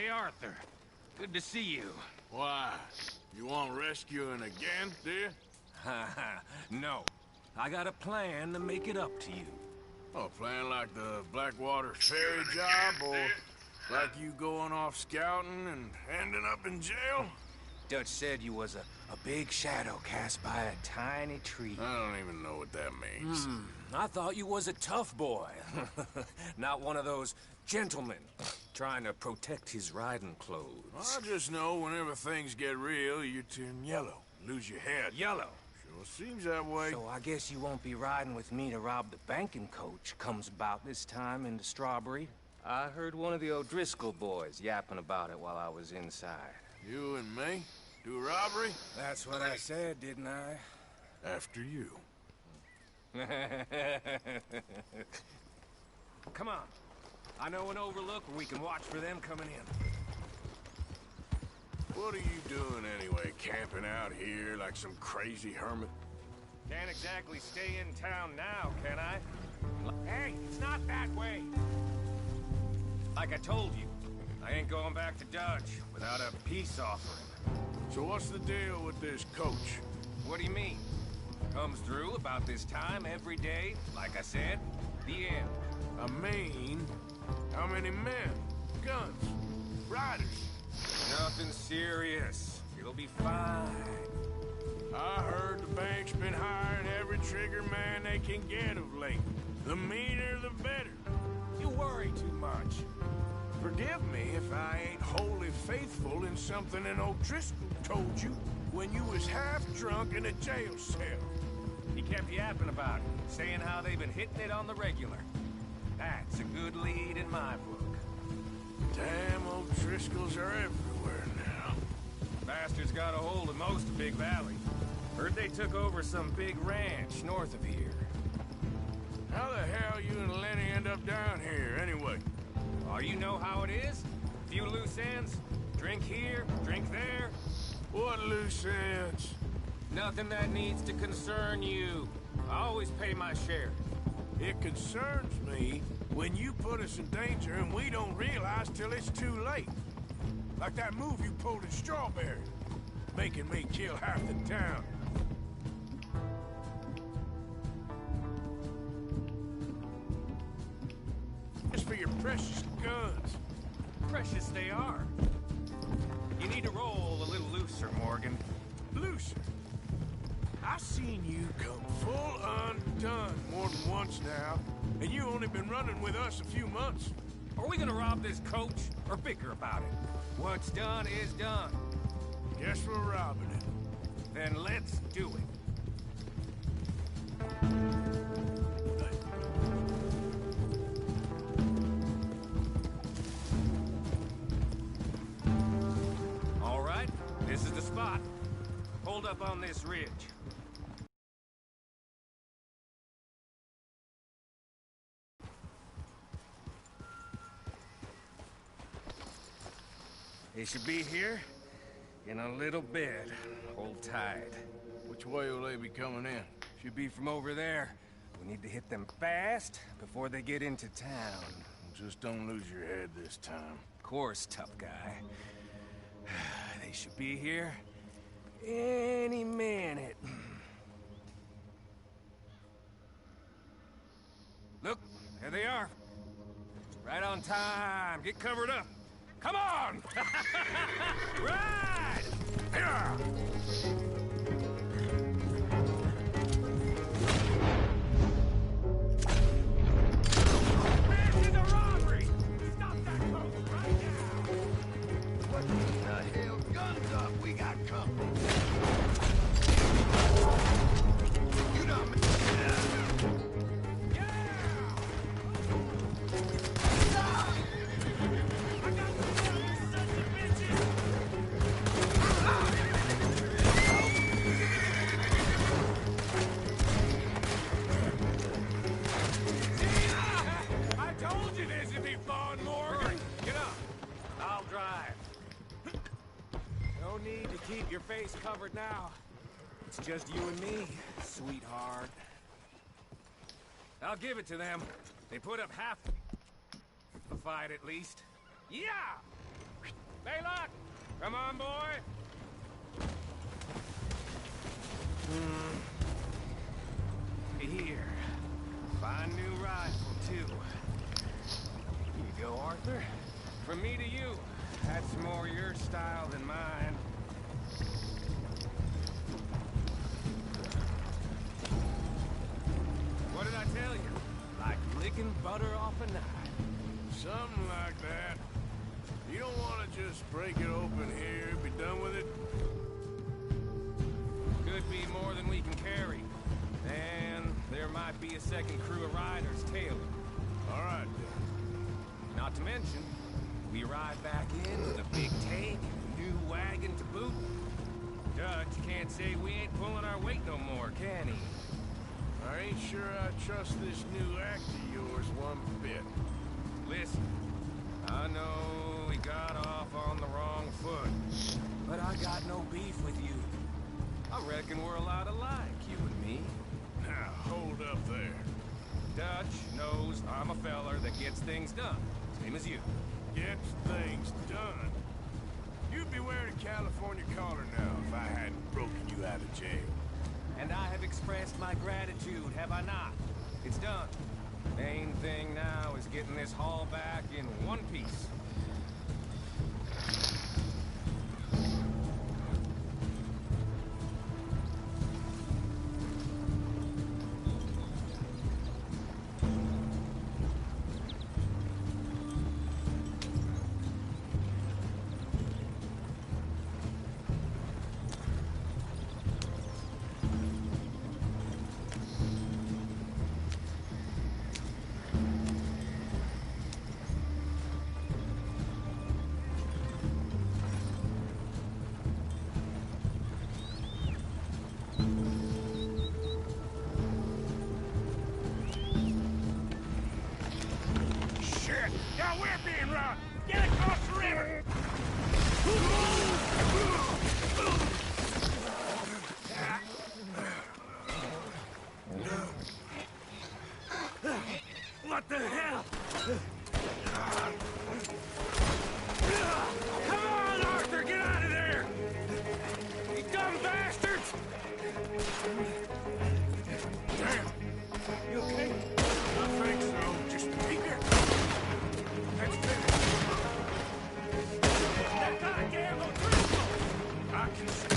Hey, Arthur. Good to see you. Why? You want rescuing again, dear? No. I got a plan to make it up to you. Oh, a plan like the Blackwater ferry job, or like you going off scouting and ending up in jail? Dutch said you was a big shadow cast by a tiny tree. I don't even know what that means. I thought you was a tough boy. Not one of those gentlemen trying to protect his riding clothes. I just know whenever things get real, you turn yellow, lose your head. Yellow. Sure seems that way. So I guess you won't be riding with me to rob the banking coach comes about this time into Strawberry. I heard one of the O'Driscoll boys yapping about it while I was inside. You and me? Do a robbery? That's what I said, didn't I? After you. Come on. I know an overlook where we can watch for them coming in. What are you doing anyway, camping out here like some crazy hermit? Can't exactly stay in town now, can I? Hey, it's not that way. Like I told you, I ain't going back to Dutch without a peace offering. So what's the deal with this coach? What do you mean? Comes through about this time every day, like I said, the end. I mean, how many men? Guns? Riders? Nothing serious. It'll be fine. I heard the bank's been hiring every trigger man they can get of late. The meaner, the better. You worry too much. Forgive me if I ain't wholly faithful in something an O'Driscoll told you when you was half drunk in a jail cell. He kept yapping about it, saying how they've been hitting it on the regular. That's a good lead in my book. Damn O'Driscolls are everywhere now. Bastards got a hold of most of Big Valley. Heard they took over some big ranch north of here. How the hell you and Lenny end up down here, anyway? Oh, you know how it is? Few loose ends. Drink here, drink there. What loose ends? Nothing that needs to concern you. I always pay my share. It concerns me when you put us in danger and we don't realize till it's too late. Like that move you pulled in Strawberry, making me kill half the town. Just for your precious guns. Precious they are. You need to roll a little looser, Morgan. Looser? I've seen you come full undone more than once now, and you only been running with us a few months. Are we gonna rob this coach, or bicker about it? What's done is done. Guess we're robbing it. Then let's do it. All right, this is the spot. Hold up on this ridge. They should be here in a little bit. Hold tight. Which way will they be coming in? Should be from over there. We need to hit them fast before they get into town. Just don't lose your head this time. Of course, tough guy. They should be here any minute. Look, there they are. Right on time. Get covered up. Come on! Ride! Yeah! Man, it's a robbery! Stop that coach right now! What the hell? Guns up, we got company. You done keep your face covered now. It's just you and me, sweetheart. I'll give it to them. They put up half the fight, at least. Yeah! Baylock! Come on, boy! Here. Fine new rifle, too. Here you go, Arthur. From me to you. That's more your style than mine. What did I tell you? Like licking butter off a knife. Something like that. You don't want to just break it open here, be done with it? Could be more than we can carry. And there might be a second crew of riders tailing. All right, then. Not to mention, we ride back in with a big tank and a new wagon to boot. Dutch can't say we ain't pulling our weight no more, can he? I ain't sure I trust this new act of yours one bit. Listen, I know we got off on the wrong foot, but I got no beef with you. I reckon we're a lot alike, you and me. Now, hold up there. Dutch knows I'm a feller that gets things done, same as you. Gets things done. You'd be wearing a California collar now if I hadn't broken you out of jail. And I have expressed my gratitude, have I not? It's done. Main thing now is getting this haul back in one piece. Now we're being robbed! Get across the river! What the hell? Come on, Arthur, get out of there! You dumb bastards! Damn! You okay? I think so. Just be here. That's finished. That goddamn O'Driscoll! I can see.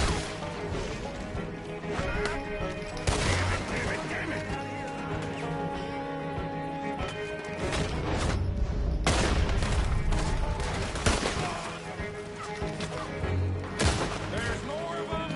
Damn it! There's more of them!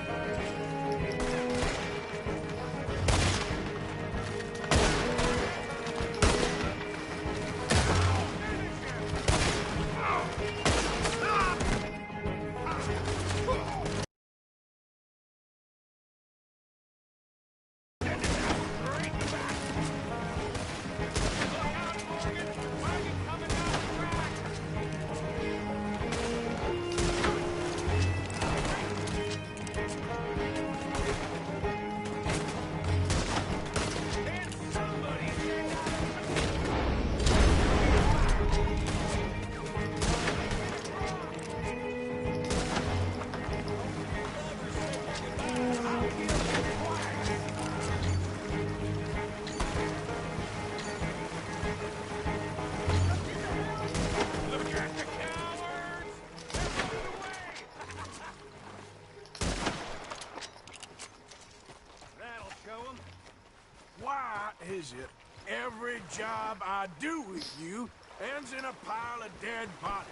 Why is it every job I do with you ends in a pile of dead bodies?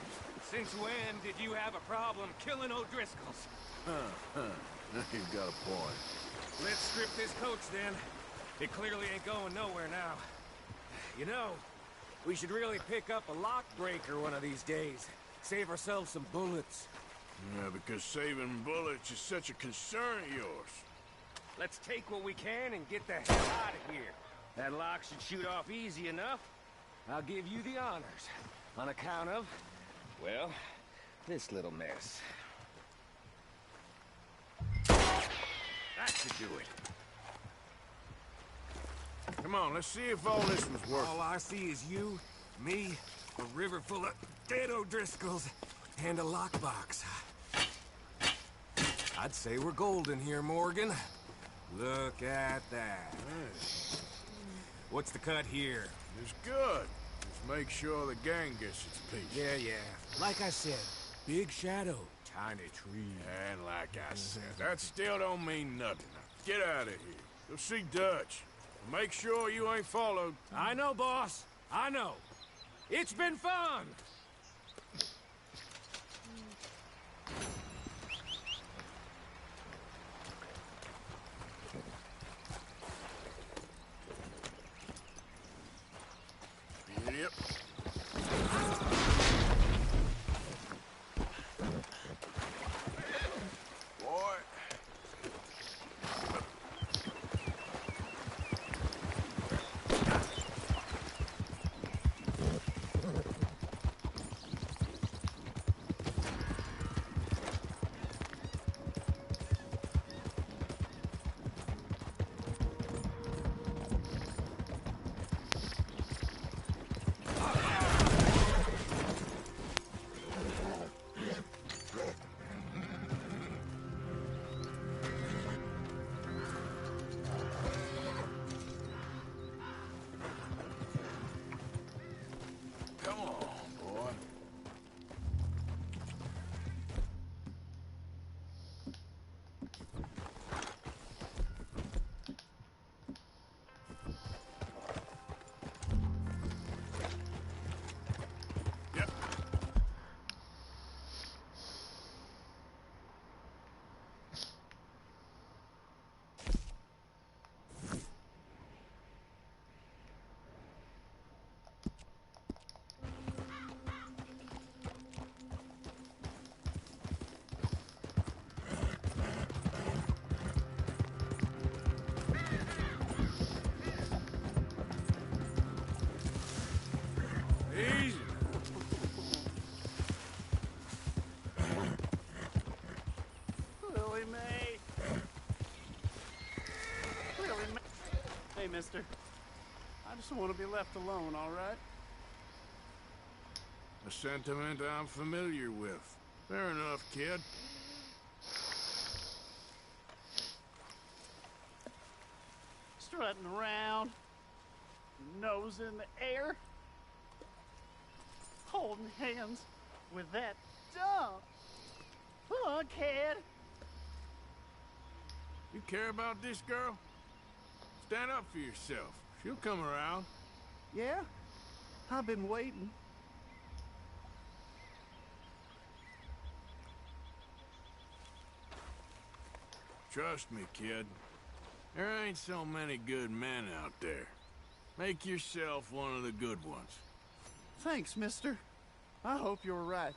Since when did you have a problem killing O'Driscolls? You've got a point. Let's strip this coach, then. It clearly ain't going nowhere now. You know, we should really pick up a lock breaker one of these days. Save ourselves some bullets. Yeah, because saving bullets is such a concern of yours. Let's take what we can and get the hell out of here. That lock should shoot off easy enough. I'll give you the honors. On account of, well, this little mess. That should do it. Come on, let's see if all this was worth All I see is you, me, a river full of dead O'Driscolls, And a lockbox. I'd say we're golden here, Morgan. Look at that. What's the cut here? It's good. Just make sure the gang gets its piece. Yeah. Like I said, big shadow, tiny tree. And like I said, that still don't mean nothing. Get out of here. Go see Dutch. Make sure you ain't followed. I know, boss. I know. It's been fun. Yep. Boy. Come on, boy. Yep. Easy. Lily Mae. Lily Mae. Hey, mister. I just want to be left alone, all right? A sentiment I'm familiar with. Fair enough, kid. Strutting around, nose in the air, holding hands with that dumb fuckhead. You care about this girl? Stand up for yourself. She'll come around. Yeah, I've been waiting. Trust me, kid. There ain't so many good men out there. Make yourself one of the good ones. Thanks, mister. I hope you're right.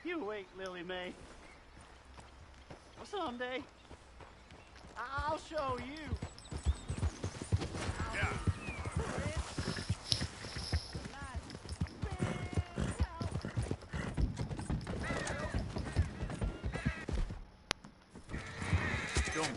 You wait, Lily Mae. Someday, I'll show you. Yeah. Don't.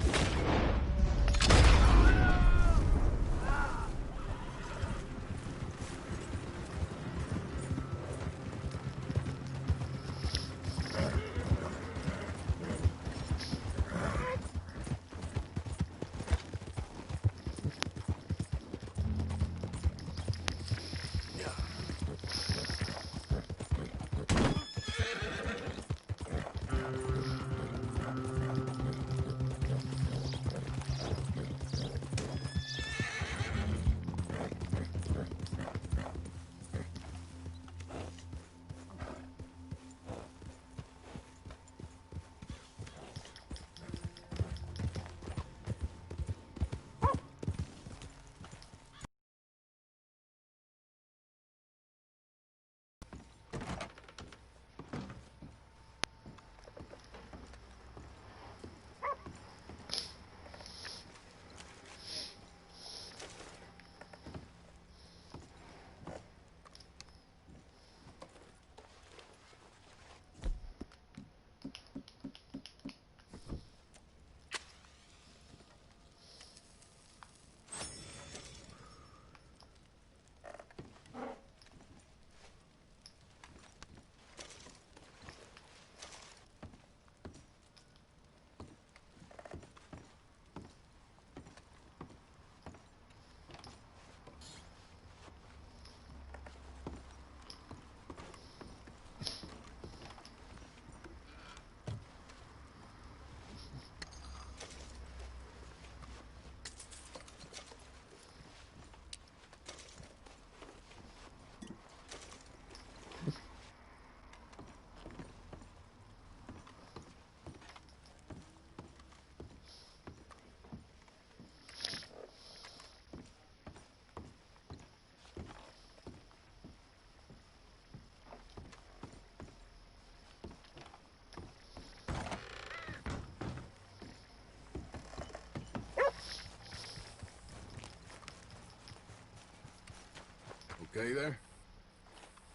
okay there?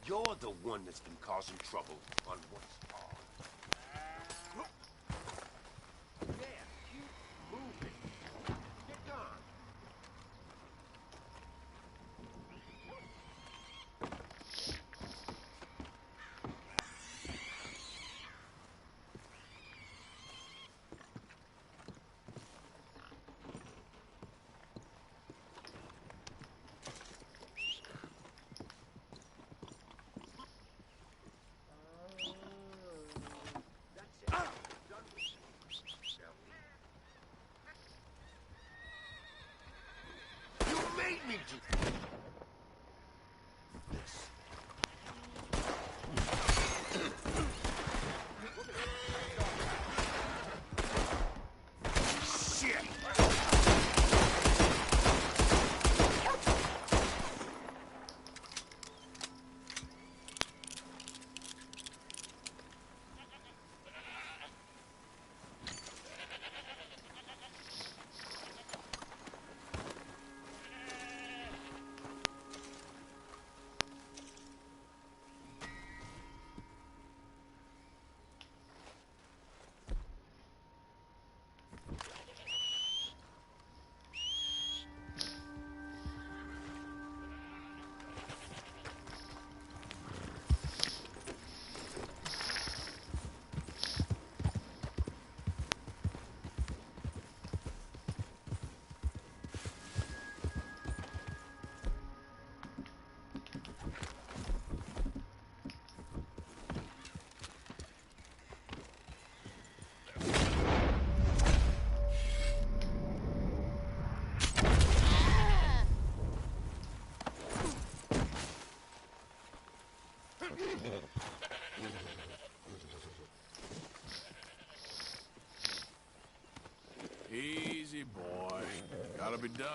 You're the one that's been causing trouble on what's odd. Yeah, keep moving. Get gone. You made me do this. Shit! Easy, boy. Gotta be done.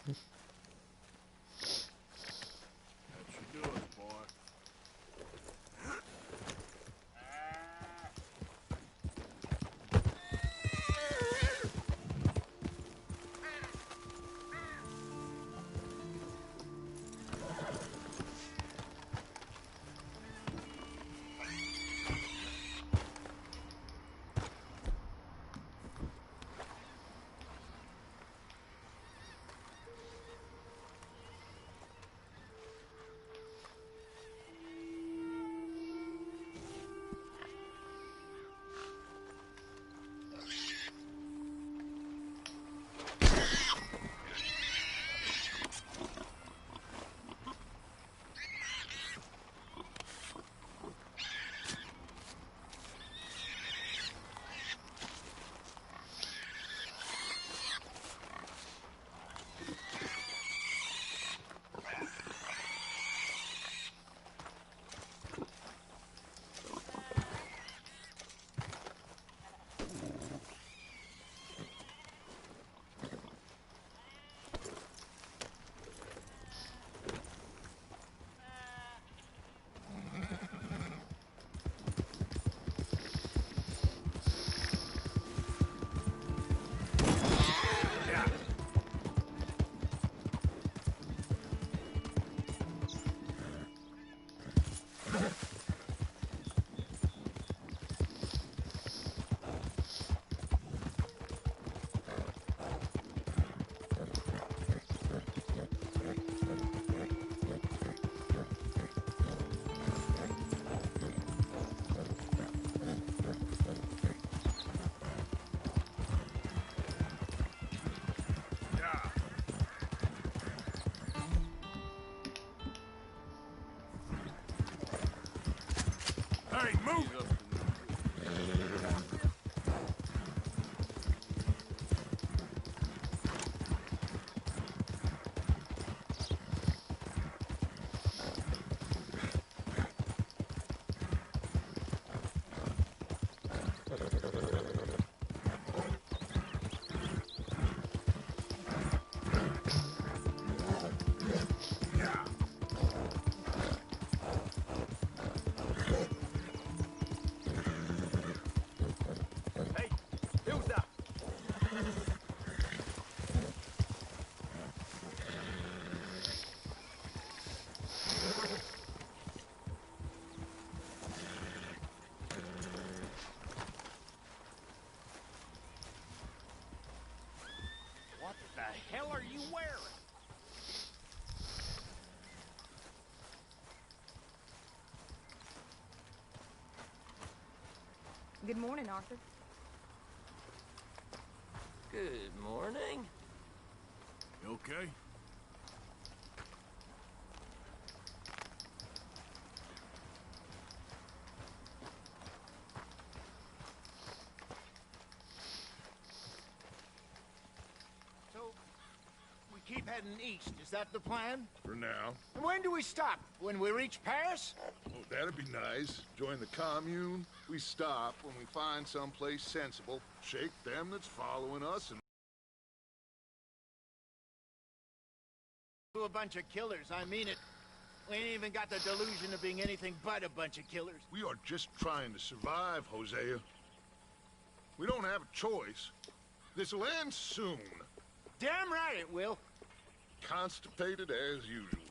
That should do it, boy. Hey, move it! Good morning, Arthur. Good morning. You okay? So, we keep heading east. Is that the plan? For now. And when do we stop? When we reach Paris? Oh, that'd be nice. Join the commune. We stop when we find someplace sensible, shake them that's following us, and... To a bunch of killers, I mean it. We ain't even got the delusion of being anything but a bunch of killers. We are just trying to survive, Hosea. We don't have a choice. This'll end soon. Damn right it will. Constipated as usual.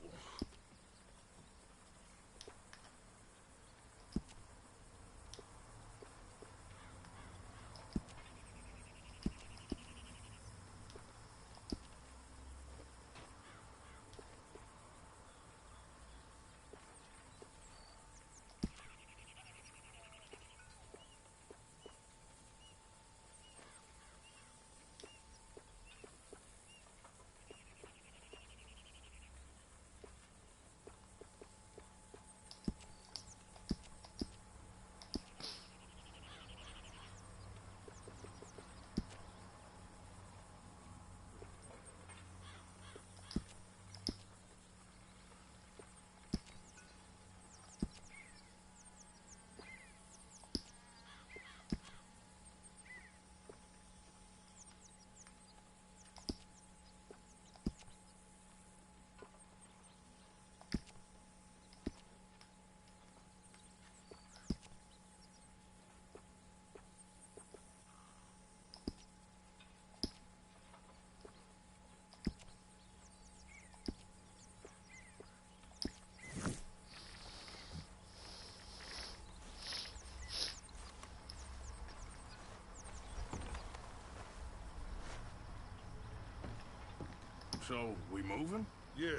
So, we moving? Yeah.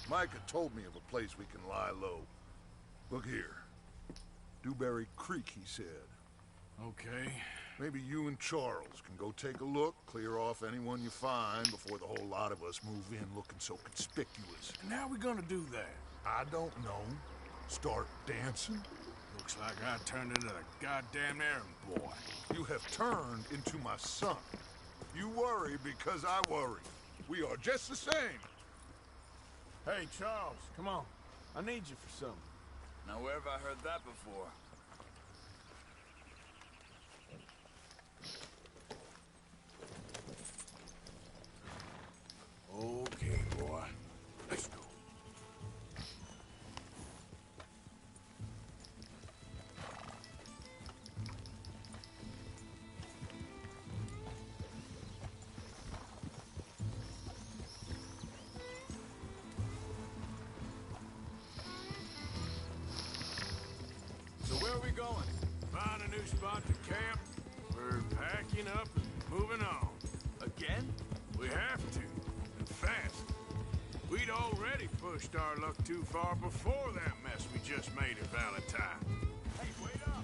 Micah told me of a place we can lie low. Look here. Dewberry Creek, he said. Okay. Maybe you and Charles can go take a look, clear off anyone you find before the whole lot of us move in looking so conspicuous. And how we gonna do that? I don't know. Start dancing? Looks like I turned into the goddamn errand boy. You have turned into my son. You worry because I worry. We are just the same. Hey, Charles, come on. I need you for something. Now, where have I heard that before? Okay, boy. Let's go. So where are we going? Find a new spot to camp. We're packing up and moving on. Again? We have to. And fast. We'd already pushed our luck too far before that mess we just made at Valentine. Hey, wait up!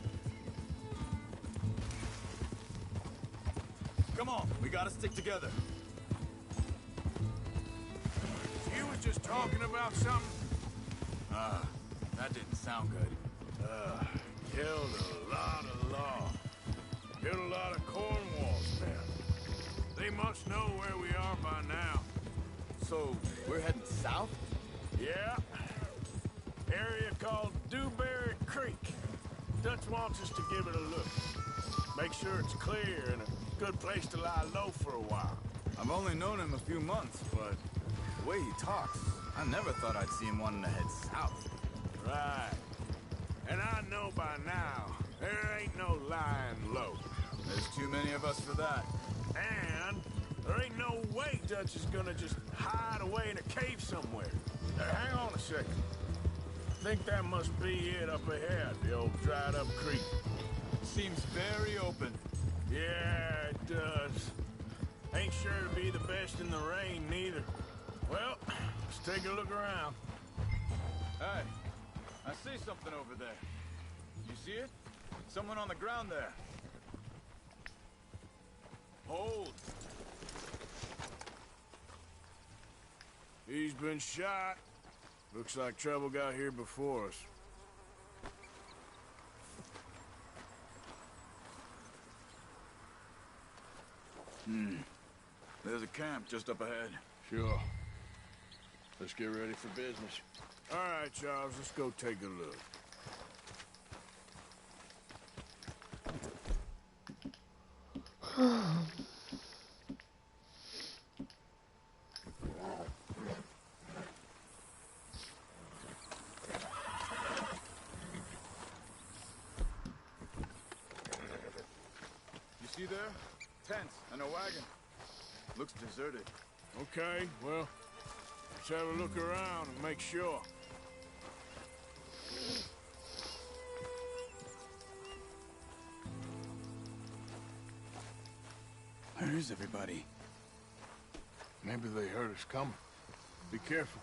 Come on, we gotta stick together. You was just talking about something? That didn't sound good. Killed a lot of law. Killed a lot of Cornwall's men. They must know where we are by now. So, we're heading south? Yeah. Area called Dewberry Creek. Dutch wants us to give it a look. Make sure it's clear and a good place to lie low for a while. I've only known him a few months, but the way he talks, I never thought I'd see him wanting to head south. Right. And I know by now, there ain't no lying low. There's too many of us for that. And there ain't no way Dutch is gonna just hide away in a cave somewhere. Hang on a second. Think that must be it up ahead, the old dried up creek. Seems very open. Yeah, it does. Ain't sure to be the best in the rain, neither. Well, let's take a look around. Hey, I see something over there. You see it? Someone on the ground there. Hold. He's been shot. Looks like trouble got here before us. There's a camp just up ahead. Sure. Let's get ready for business. All right, Charles, let's go take a look. You see there? Tents and a wagon. Looks deserted. Okay, well, let's have a look around and make sure. Where is everybody? Maybe they heard us coming. Be careful.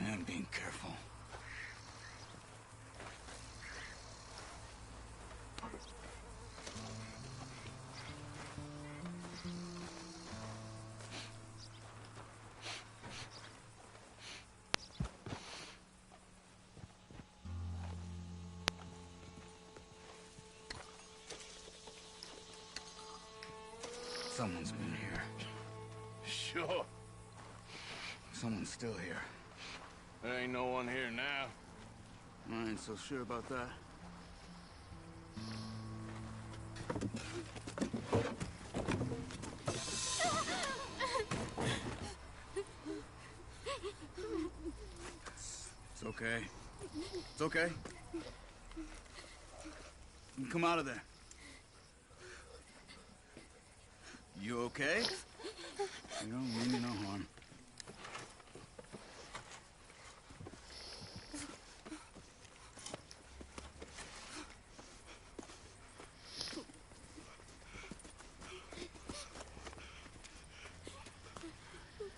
I'm being careful. Someone's been here. Sure. Someone's still here. There ain't no one here now. I ain't so sure about that. It's okay. It's okay. You can come out of there. You okay? You don't mean me no harm.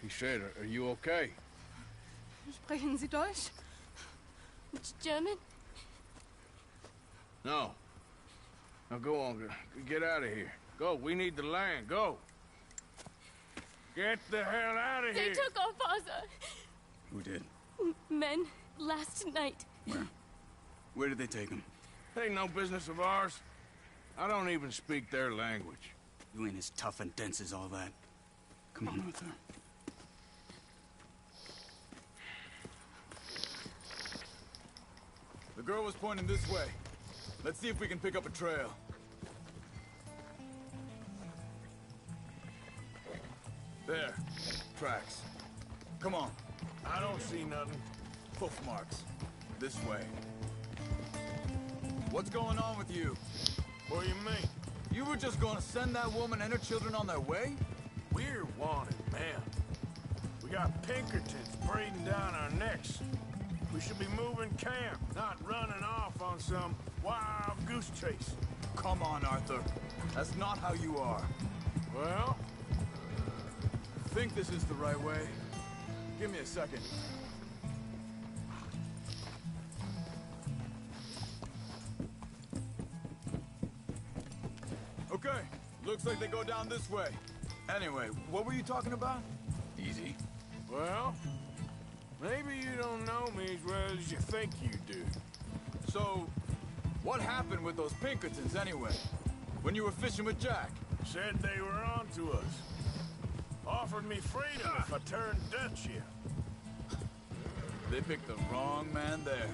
He said, are you okay? Sprechen Sie Deutsch? German? No. Now go on, get out of here. Go, we need the land, go. Get the hell out of They here. took our father. Who did? Men, last night. Where? Where did they take him? Ain't no business of ours. I don't even speak their language. You ain't as tough and dense as all that. Come on, Arthur. The girl was pointing this way. Let's see if we can pick up a trail. There. Tracks. Come on. I don't see nothing. Hoof marks. This way. What's going on with you? What do you mean? You were just gonna send that woman and her children on their way? We're wanted, man. We got Pinkertons breathing down our necks. We should be moving camp, not running off on some wild goose chase. Come on, Arthur. That's not how you are. Well, Think this is the right way? Give me a second. Okay, looks like they go down this way. Anyway, what were you talking about? Easy. well, maybe you don't know me as well as you think you do. So, what happened with those Pinkertons anyway? When you were fishing with Jack? Said they were on to us. Offered me freedom if I turned Dutch here. They picked the wrong man there.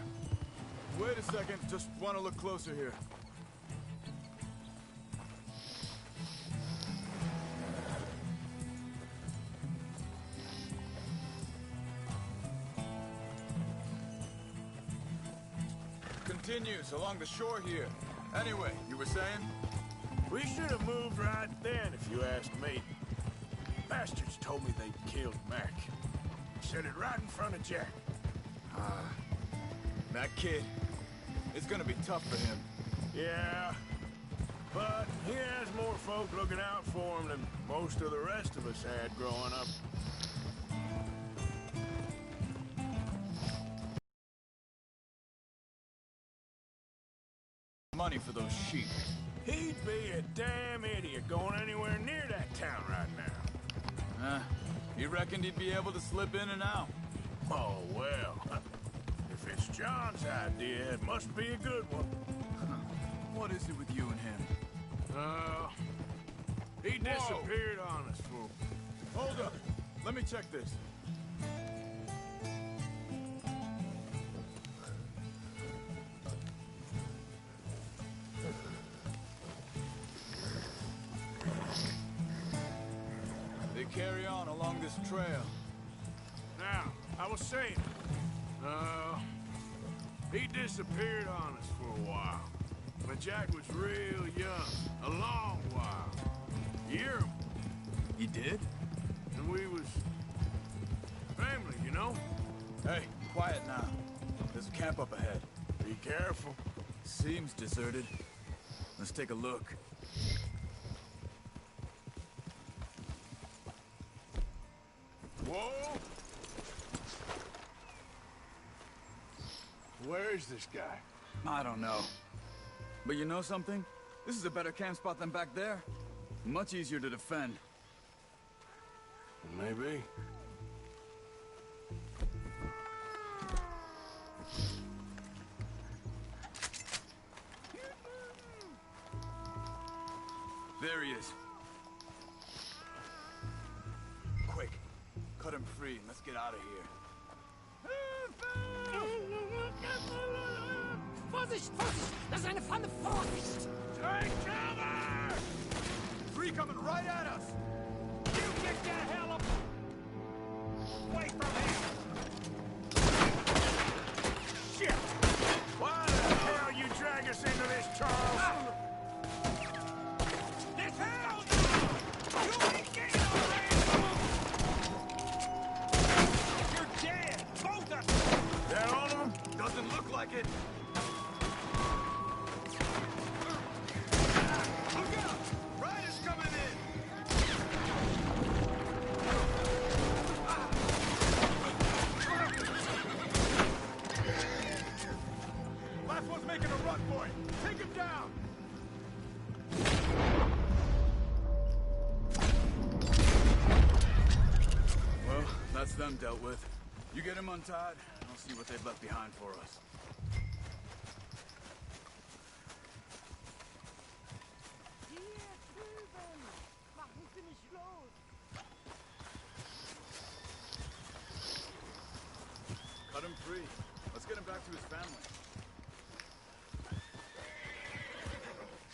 Wait a second, just want to look closer here. Continues along the shore here. Anyway, you were saying? We should have moved right then, if you ask me. Bastards told me they'd killed Mac. Said it right in front of Jack. That kid. It's gonna be tough for him. Yeah, but he has more folk looking out for him than most of the rest of us had growing up. money for those sheep. He'd be a damn idiot going anywhere near that town right now. He reckoned he'd be able to slip in and out. Oh, well. If it's John's idea, it must be a good one. What is it with you and him? He disappeared on us, fool. Hold up. Let me check this. They carry on along this trail. Now, I was saying, he disappeared on us for a while. When Jack was real young, a long while. Year. He did? And we was family, you know? Hey, quiet now. There's a camp up ahead. Be careful. Seems deserted. Let's take a look. Whoa! Where is this guy? I don't know. But you know something? This is a better camp spot than back there. Much easier to defend. Maybe. There he is. Quick, cut him free and let's get out of here. Vorsicht, Vorsicht! Das ist eine Pfanne! Vorsicht! Take cover! Three coming right at us! You get the hell up! Away from him! Shit! Why the hell you drag us into this, Charles? This hell! You ain't getting away! You're dead! Both of them! That all of them? Doesn't look like it. Look out! Riders coming in! Last one's making a run for it. Take him down. Well, that's them dealt with. You get him untied, and I'll see what they've left behind for us. Cut him free. Let's get him back to his family.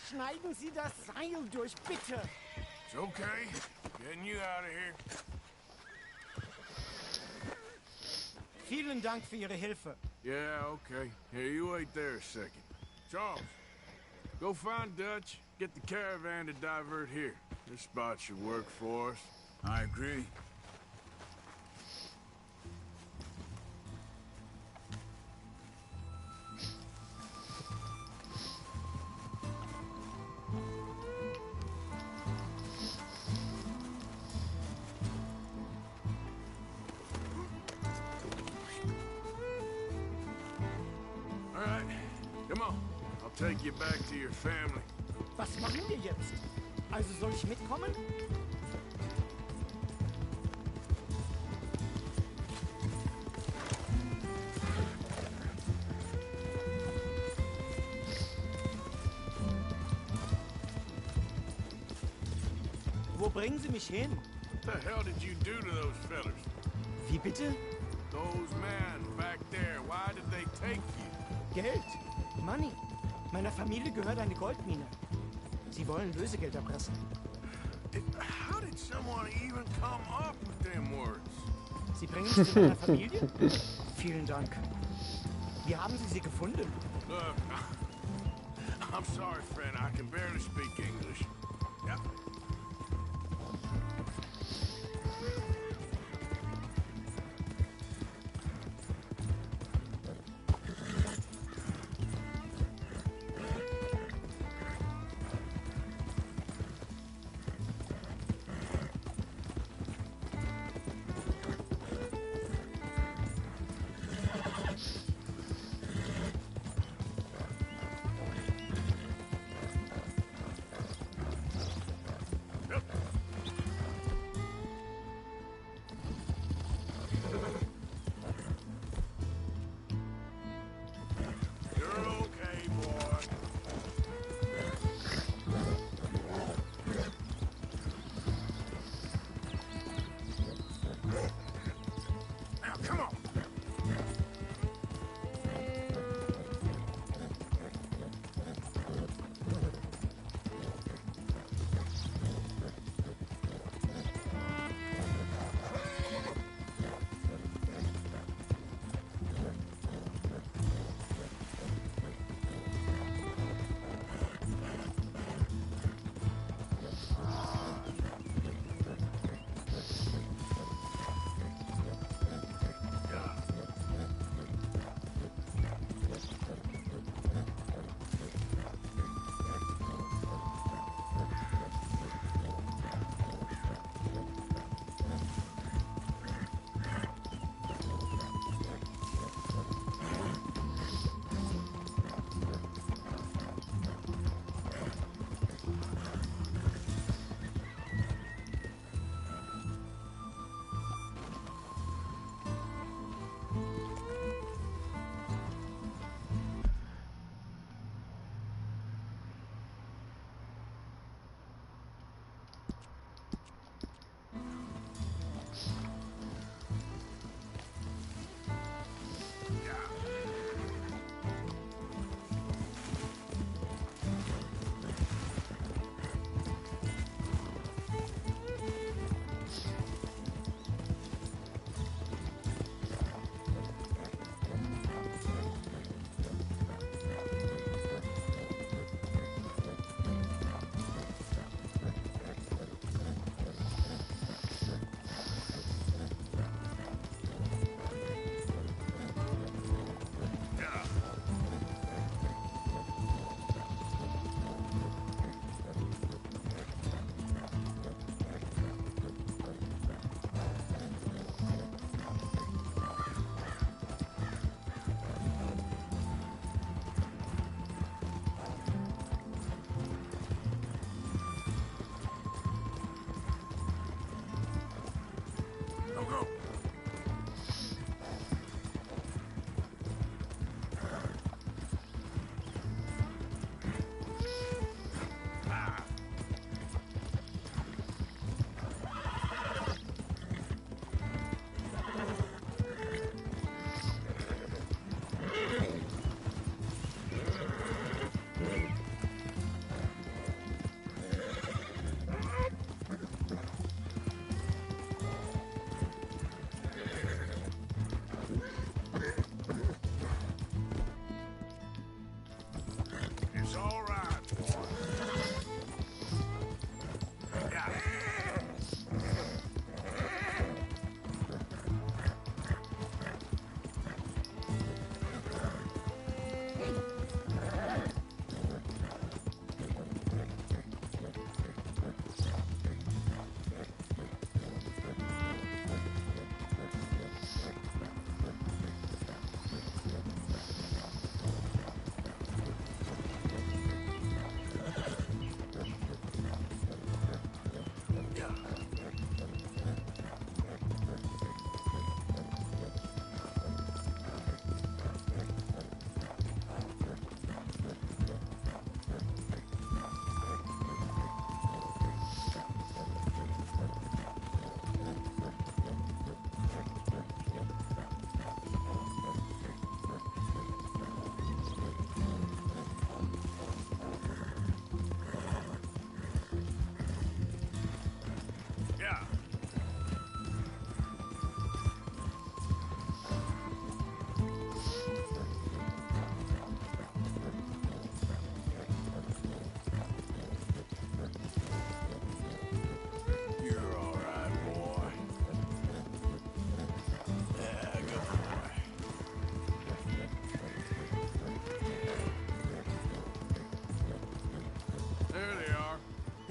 Schneiden Sie das Seil durch, bitte! It's okay. Getting you out of here. Vielen Dank für Ihre Hilfe. Yeah, okay. Here, you wait there a second. Charles, go find Dutch, get the caravan to divert here. This spot should work for us. I agree. All right, come on. I'll take you back to your family. Was machen wir jetzt? Also soll ich mitkommen? Wo bringen Sie mich hin? What the hell did you do to those fellas? Wie bitte? Those men back there, why did they take you? Geld. Money. Meiner Familie gehört eine Goldmine. Sie wollen Lösegeld erpressen. How did someone even come up with them words? Sie bringen mich zu meiner Familie? Vielen Dank. Wie haben Sie sie gefunden? Look, I'm sorry, friend. I can barely speak English. Yeah.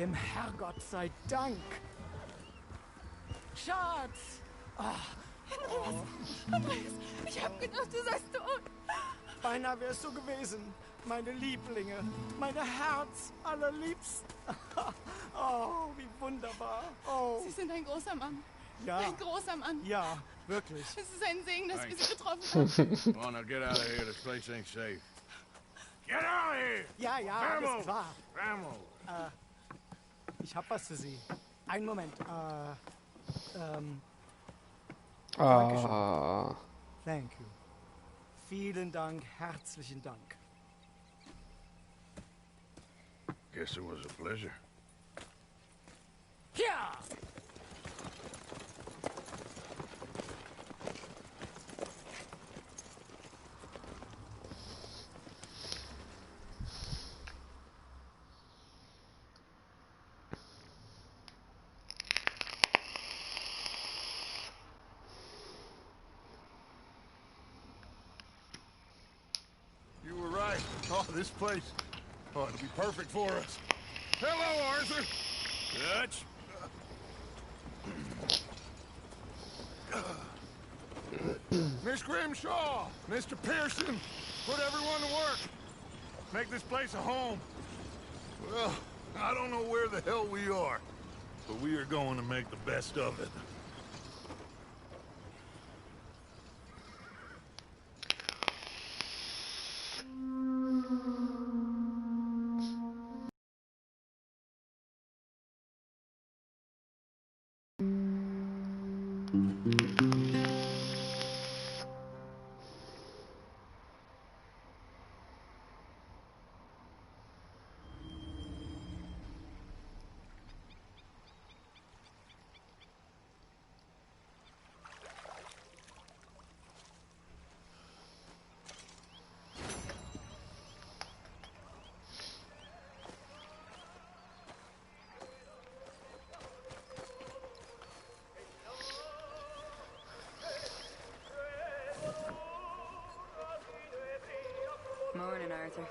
Dem Herrgott sei Dank. Schatz! Andreas, ich hab gedacht, du seist tot. Beinahe wärst du gewesen. Meine Lieblinge, meine Herz allerliebsten. Oh, wie wunderbar. Oh. Sie sind ein großer Mann. Ja. Ein großer Mann. Ja, wirklich. Es ist ein Segen, dass wir Sie getroffen haben. Come on, now get out of here. This place ain't safe. Get out of here! Ja, ja, alles klar. Vamos! Ich hab was für Sie. Einen Moment. Thank you. Vielen Dank, herzlichen Dank. Guess it was a pleasure. Ja! You were right. Oh, this place ought to be perfect for us. Hello, Arthur. Dutch? Miss Grimshaw, Mr. Pearson, put everyone to work. Make this place a home. Well, I don't know where the hell we are, but we are going to make the best of it. Morning, Arthur.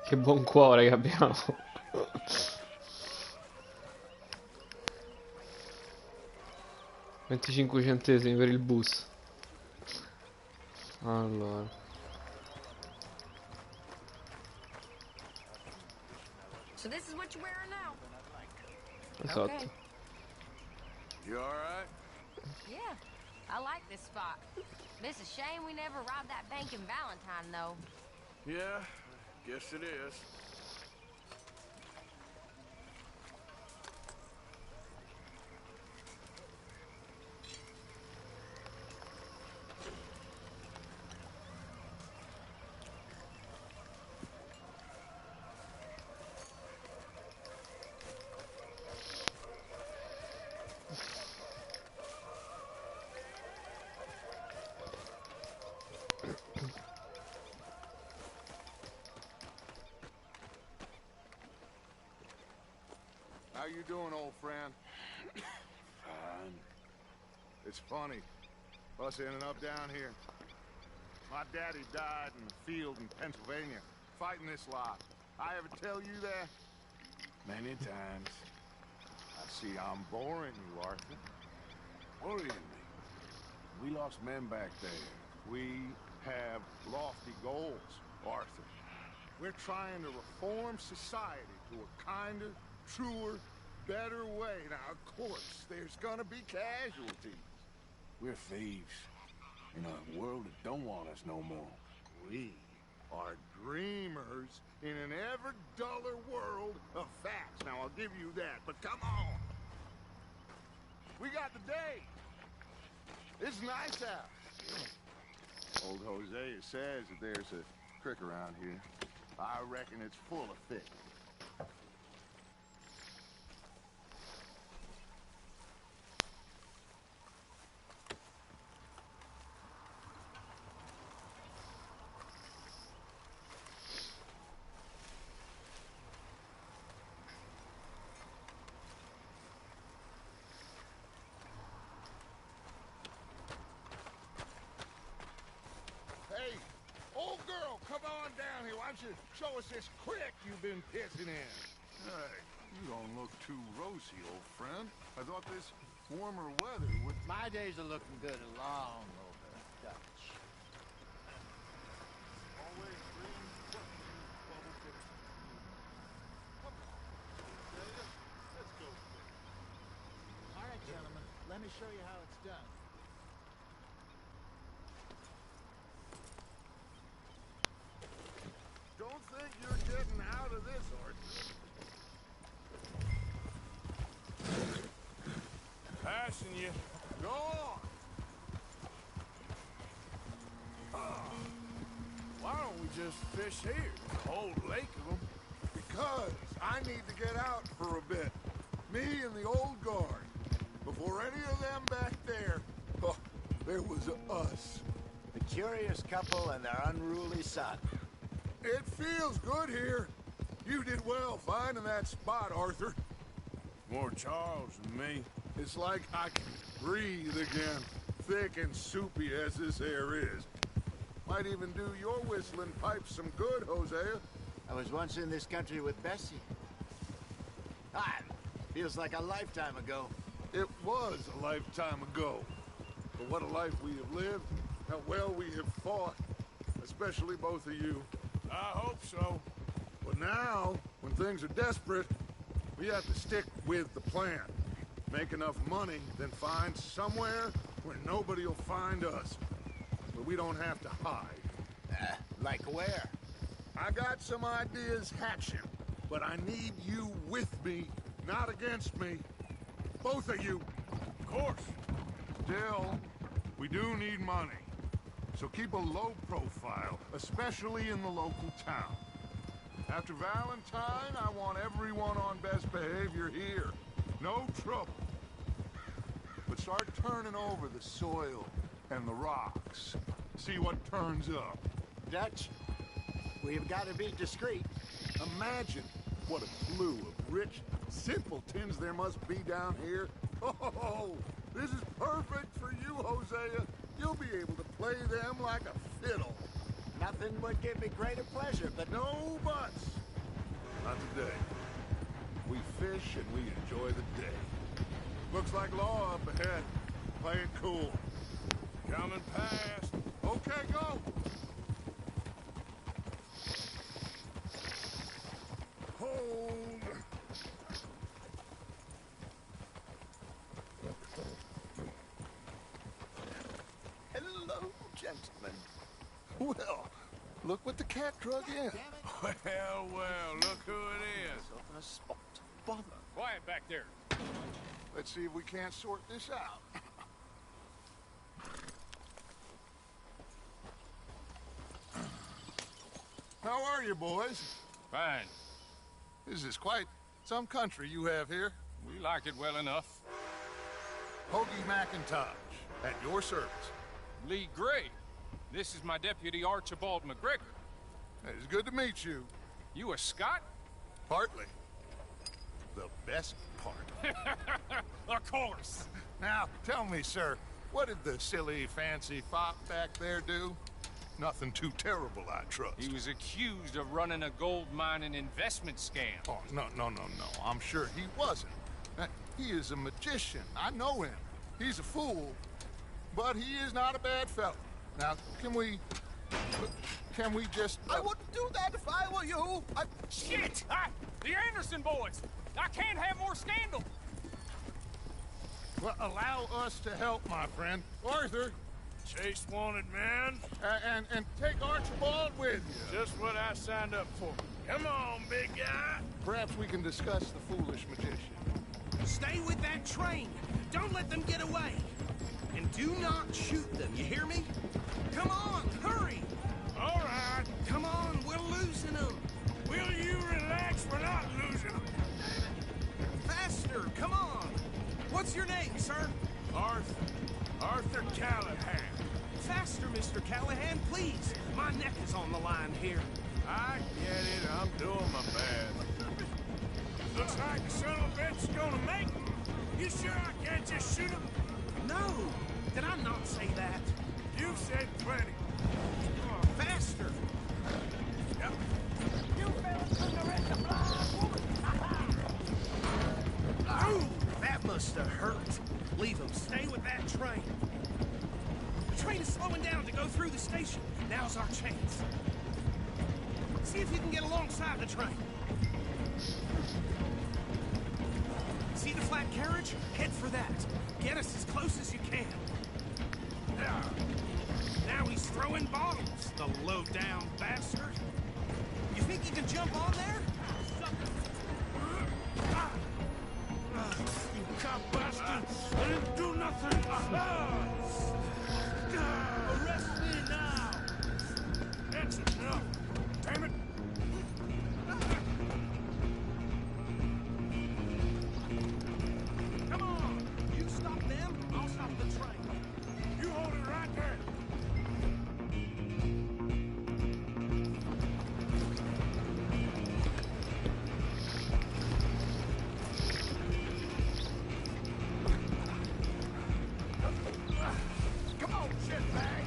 Che buon cuore che abbiamo. $25 per il bus. Allora. So this is what you're wearing now? Esatto. Okay. You alright? Yeah, I like this spot. It's a shame we never robbed that bank in Valentine, though. Yeah, guess it is. How you doing, old friend? Fine. It's funny. Us ending up down here. My daddy died in the field in Pennsylvania, fighting this lot. I ever tell you that? Many times. I See, I'm boring you, Arthur. Worrying me. We lost men back there. We have lofty goals, Arthur. We're trying to reform society to a kinder, truer, better way. Now, of course, there's gonna be casualties. We're thieves in a world that don't want us no more. We are dreamers in an ever duller world of facts. Now, I'll give you that, but come on. We got the day. It's nice out. Old Hosea says that there's a creek around here. I reckon it's full of fish. Hey, old girl, come on down here. Why don't you show us this creek you've been pissing in? Hey, you don't look too rosy, old friend. I thought this warmer weather would... My days are looking good along over Dutch. Always dream bubble tip. Come on, Hosea. Let's go. All right, gentlemen, let me show you how it's done. Don't think you're getting out of this, Arthur. Passing you. Go on. Why don't we just fish here? A whole lake of them. Because I need to get out for a bit. Me and the old guard. Before any of them back there, oh, there was us. The curious couple and their unruly son. It feels good here. You did well finding that spot, Arthur. More Charles than me. It's like I can breathe again, thick and soupy as this air is. Might even do your whistling pipes some good, Hosea. I was once in this country with Bessie. Ah, feels like a lifetime ago. It was a lifetime ago. But what a life we have lived, how well we have fought, especially both of you. I hope so. But now, when things are desperate, we have to stick with the plan. Make enough money, then find somewhere where nobody will find us. But we don't have to hide. Like where? I got some ideas hatching, but I need you with me, not against me. Both of you. Of course. Still, we do need money. So keep a low profile, especially in the local town. After Valentine, I want everyone on best behavior here. No trouble. But start turning over the soil and the rocks. See what turns up. Dutch, we've got to be discreet. Imagine what a slew of rich simpletons there must be down here. Oh, this is perfect for you, Hosea. You'll be able to play them like a fiddle. Nothing would give me greater pleasure, but... No buts. Not today. We fish and we enjoy the day. Looks like law up ahead. Play it cool. Coming past. Okay, go. Hold. Hello, gentlemen. Well, look what the cat drug in. Well, well, look who it is. Open a spot. Bother. Quiet back there. Let's see if we can't sort this out. How are you, boys? Fine. This is quite some country you have here. We like it well enough. Hoagie McIntosh, at your service. Lee Gray. This is my deputy, Archibald McGregor. It's good to meet you. You a Scot? Partly. The best part. Of course. Now, tell me, sir, what did the silly, fancy fop back there do? Nothing too terrible, I trust. He was accused of running a gold mining investment scam. Oh, no. I'm sure he wasn't. He is a magician. I know him. He's a fool, but he is not a bad fellow. Now, can we just... I wouldn't do that if I were you. Shit! The Anderson boys! I can't have more scandal! Well, allow us to help, my friend. Arthur! Chase wanted man. And take Archibald with you. Just what I signed up for. Come on, big guy. Perhaps we can discuss the foolish magician. Stay with that train. Don't let them get away. And do not shoot them, you hear me? Come on, hurry! All right. Come on, we're losing them. Will you relax? We're not losing them. Faster, come on. What's your name, sir? Arthur. Arthur Callahan. Faster, Mr. Callahan, please. My neck is on the line here. I get it. I'm doing my best. Looks like the son of a bitch's gonna make it. You sure I can't just shoot him? No. Did I not say that? You said plenty. Faster. Yep. You fellas from the rest of Oh, that must have hurt. Leave them. Stay with that train. The train is slowing down to go through the station. Now's our chance. See if you can get alongside the train. See the flat carriage? Head for that. Get us as close as you can. Now he's throwing bottles, the low-down bastard. You think you can jump on there? You cop bastard! I didn't do nothing! Arrest me now! That's enough! Damn it! Come on! You stop them, I'll stop the train. You hold it right there! Come on, shitbag!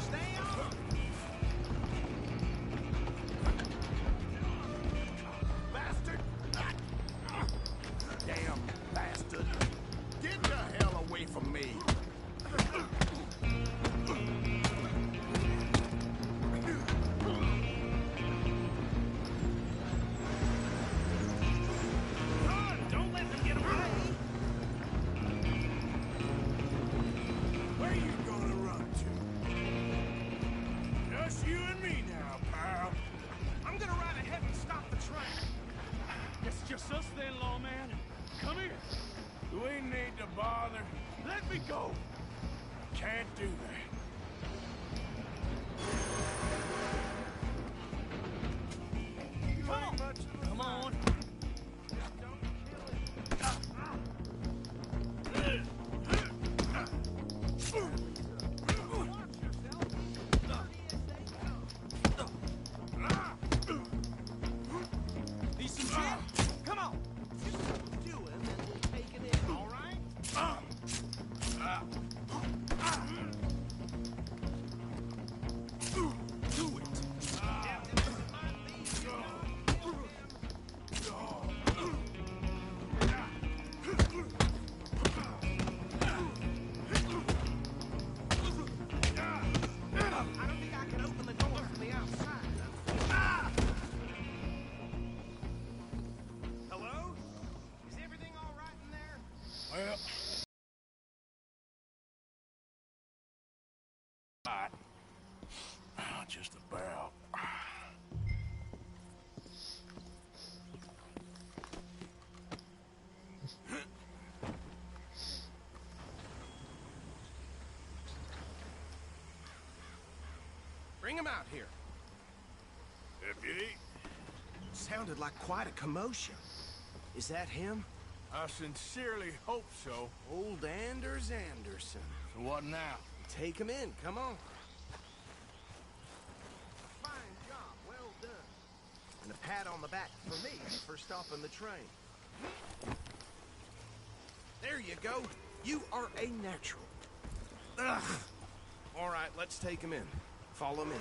Stay on! Bastard! Damn bastard! Get the hell away from me! Run! Don't let them get away! Where you gonna run to? Just you and me now, pal. I'm gonna ride ahead and stop the train. It's just us then, lawman. Come here. We need to bother. Let me go. Can't do that. Come on. Come on. Need some shit? Come on. Do it, and we'll take it in, all right? Do it. I don't think I can open the door from the outside. Hello? Is everything all right in there? Well... Right. Just about. Bring him out here. Deputy, Sounded like quite a commotion. Is that him? I sincerely hope so. Old Anders Anderson. So what now? Take him in, come on. Fine job, well done. And a pat on the back for me for stopping the train. There you go. You are a natural. Ugh. All right, let's take him in. Follow me.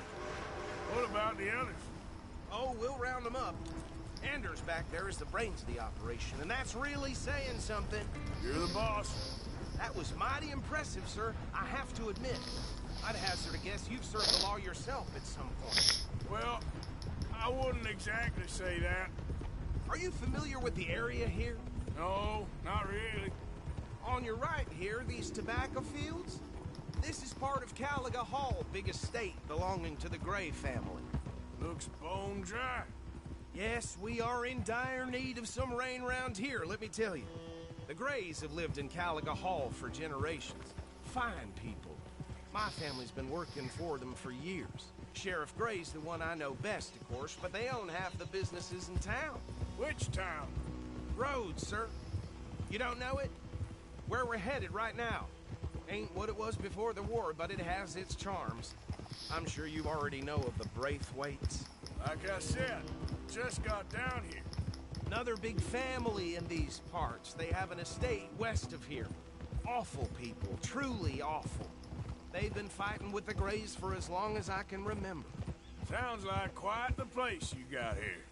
What about the others? Oh, we'll round them up. Anders back there is the brains of the operation, and that's really saying something. You're the boss. That was mighty impressive, sir. I have to admit. I'd hazard a guess you've served the law yourself at some point. Well, I wouldn't exactly say that. Are you familiar with the area here? No, not really. On your right here, these tobacco fields? This is part of Caliga Hall, big estate belonging to the Gray family. Looks bone dry. Yes, we are in dire need of some rain round here, let me tell you. The Grays have lived in Caliga Hall for generations. Fine people. My family's been working for them for years. Sheriff Gray's the one I know best, of course, but they own half the businesses in town. Which town? Rhodes, sir. You don't know it? Where we're headed right now. Ain't what it was before the war, but it has its charms. I'm sure you already know of the Braithwaites. Like I said, just got down here. Another big family in these parts. They have an estate west of here. Awful people, truly awful. They've been fighting with the Grays for as long as I can remember. Sounds like quite the place you got here.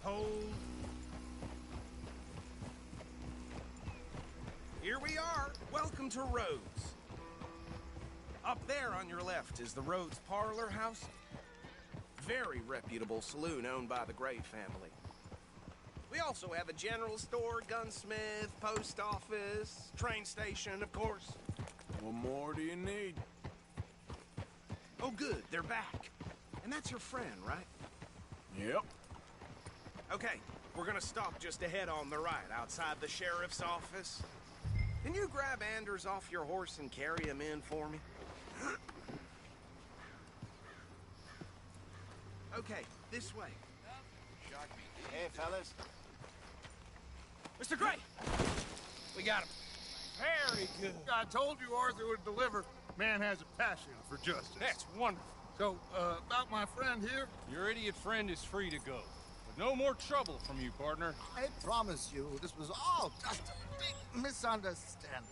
Hold. Here we are. Welcome to Rhodes. Up there on your left is the Rhodes Parlor House. Very reputable saloon owned by the Gray family. We also have a general store, gunsmith, post office, train station, of course. What more do you need? Oh, good. They're back. And that's your friend, right? Yep. Okay, we're gonna stop just ahead on the right, outside the sheriff's office. Can you grab Anders off your horse and carry him in for me? Okay, this way. Hey, fellas. Mr. Gray! We got him. Very good. I told you Arthur would deliver. Man has a passion for justice. That's wonderful. So, about my friend here? Your idiot friend is free to go. But no more trouble from you, partner. I promise you, this was all just a big misunderstanding.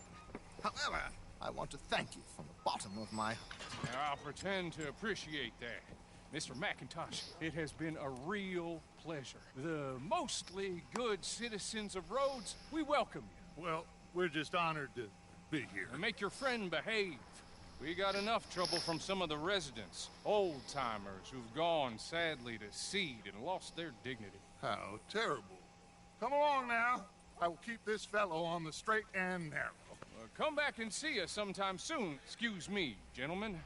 However, I want to thank you from the bottom of my heart. Now, I'll pretend to appreciate that. Mr. McIntosh, it has been a real pleasure. The mostly good citizens of Rhodes, we welcome you. Well, we're just honored to be here. And make your friend behave. We got enough trouble from some of the residents, old-timers who've gone, sadly, to seed and lost their dignity. How terrible. Come along now. I will keep this fellow on the straight and narrow. Come back and see us sometime soon. Excuse me, gentlemen.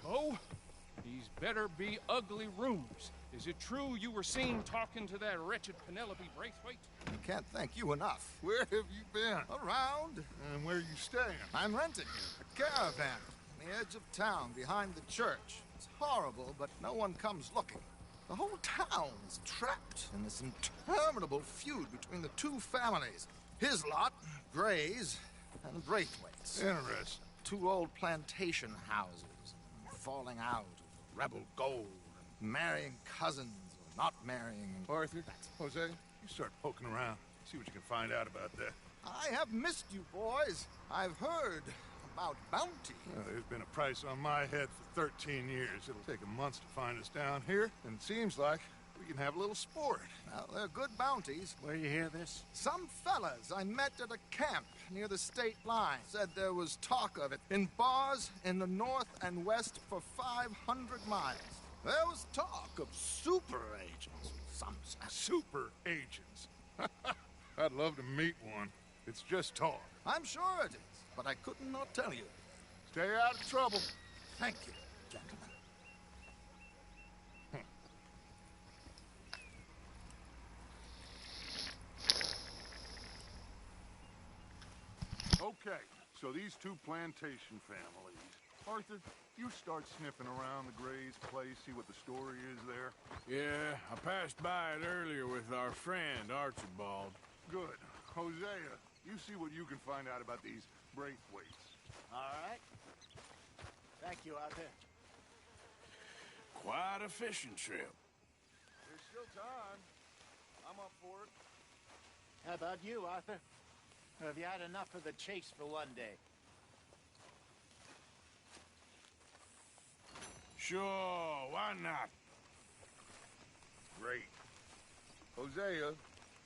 Bo, these better be ugly rooms. Is it true you were seen talking to that wretched Penelope Braithwaite? I can't thank you enough. Where have you been? Around. And where are you staying? I'm renting a caravan on the edge of town behind the church. It's horrible, but no one comes looking. The whole town is trapped in this interminable feud between the two families. His lot, Gray's, and Braithwaite's. Interesting. Two old plantation houses, falling out of rebel gold, and marrying cousins or not marrying. Arthur, Jose, you start poking around. See what you can find out about that. I have missed you, boys. I've heard about bounty. There's been a price on my head for 13 years. It'll take a month to find us down here, and it seems like we can have a little sport. Well, they're good bounties. Where you hear this? Some fellas I met at a camp near the state line said there was talk of it in bars in the north and west for 500 miles. There was talk of super agents. Some super agents. I'd love to meet one. It's just talk. I'm sure it is, but I couldn't not tell you. Stay out of trouble. Thank you, gentlemen. Okay, so these two plantation families. Arthur, you start sniffing around the Gray's place, see what the story is there. Yeah, I passed by it earlier with our friend, Archibald. Good. Hosea, you see what you can find out about these Braithwaites. All right. Thank you, Arthur. Quite a fishing trip. There's still time. I'm up for it. How about you, Arthur? Or have you had enough of the chase for one day? Sure, why not? Great. Hosea,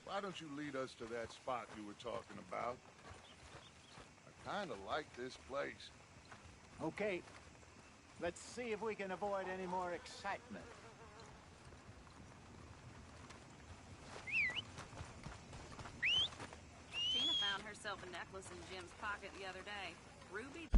why don't you lead us to that spot you were talking about? I kind of like this place. Okay. Let's see if we can avoid any more excitement. Tina found herself a necklace in Jim's pocket the other day. Ruby.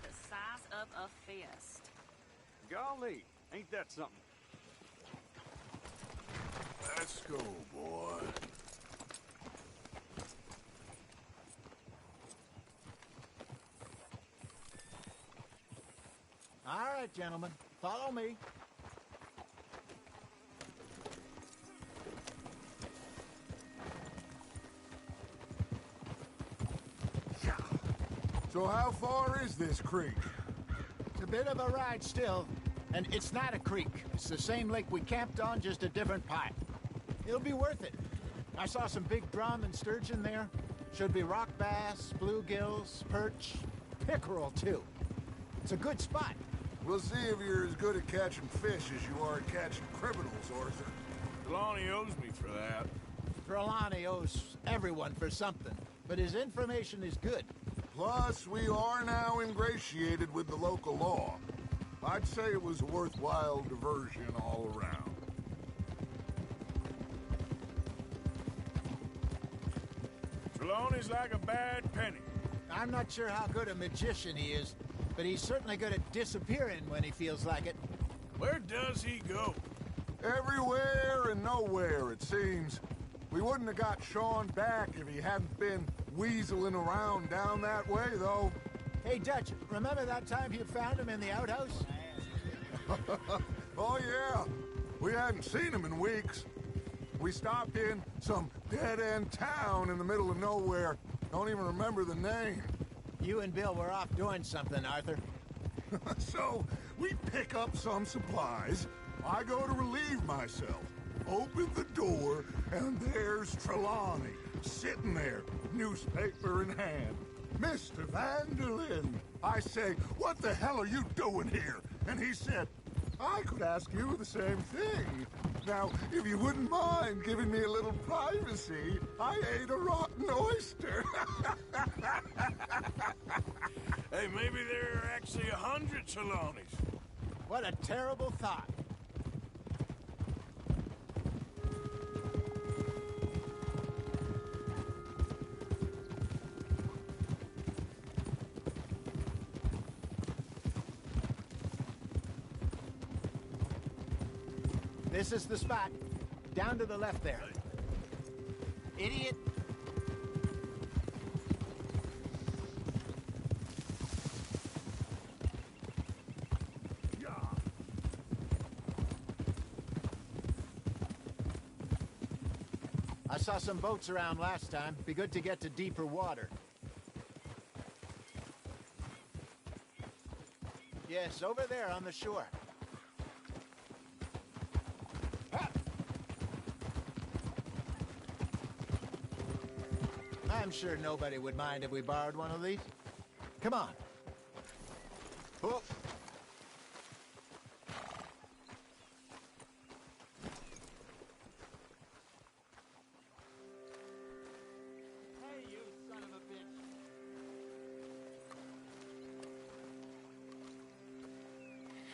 The size of a fist. Golly, ain't that something? Let's go, boy. All right, gentlemen. Follow me. So how far is this creek? It's a bit of a ride still. And it's not a creek. It's the same lake we camped on, just a different part. It'll be worth it. I saw some big drum and sturgeon there. Should be rock bass, bluegills, perch, pickerel, too. It's a good spot. We'll see if you're as good at catching fish as you are at catching criminals, Arthur. Trelawney owes me for that. Trelawney owes everyone for something, but his information is good. Plus, we are now ingratiated with the local law. I'd say it was a worthwhile diversion all around. Trelawney's like a bad penny. I'm not sure how good a magician he is, but he's certainly good at disappearing when he feels like it. Where does he go? Everywhere and nowhere, it seems. We wouldn't have got Sean back if he hadn't been weaseling around down that way, though. Hey, Dutch, remember that time you found him in the outhouse? Oh, yeah. We hadn't seen him in weeks. We stopped in some dead-end town in the middle of nowhere. Don't even remember the name. You and Bill were off doing something, Arthur. So, we pick up some supplies. I go to relieve myself. Open the door, and there's Trelawney, sitting there, newspaper in hand. Mr. Vanderlyn. I say, what the hell are you doing here? And he said, I could ask you the same thing. Now, if you wouldn't mind giving me a little privacy, I ate a rotten oyster. Hey, maybe there are actually 100 Trelawneys. What a terrible thought. This is the spot. Down to the left there. Idiot. I saw some boats around last time. Be good to get to deeper water. Yes, over there on the shore. I'm sure nobody would mind if we borrowed one of these. Come on. Oh.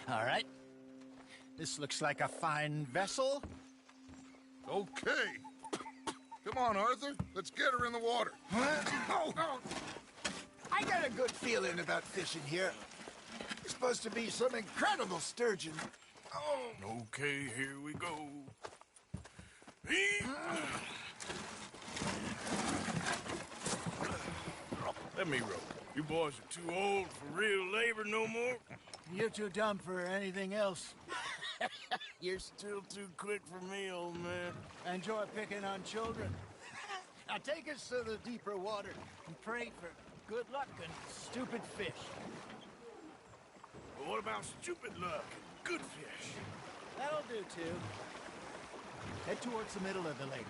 All right. This looks like a fine vessel. Okay. Come on, Arthur. Let's get her in the water. Oh. I got a good feeling about fishing here. It's supposed to be some incredible sturgeon. Oh. Okay, here we go. Let me row. You boys are too old for real labor no more. You're too dumb for anything else. You're still too quick for me, old man. Enjoy picking on children. Now take us to the deeper water and pray for good luck and stupid fish. But what about stupid luck and good fish? That'll do, too. Head towards the middle of the lake.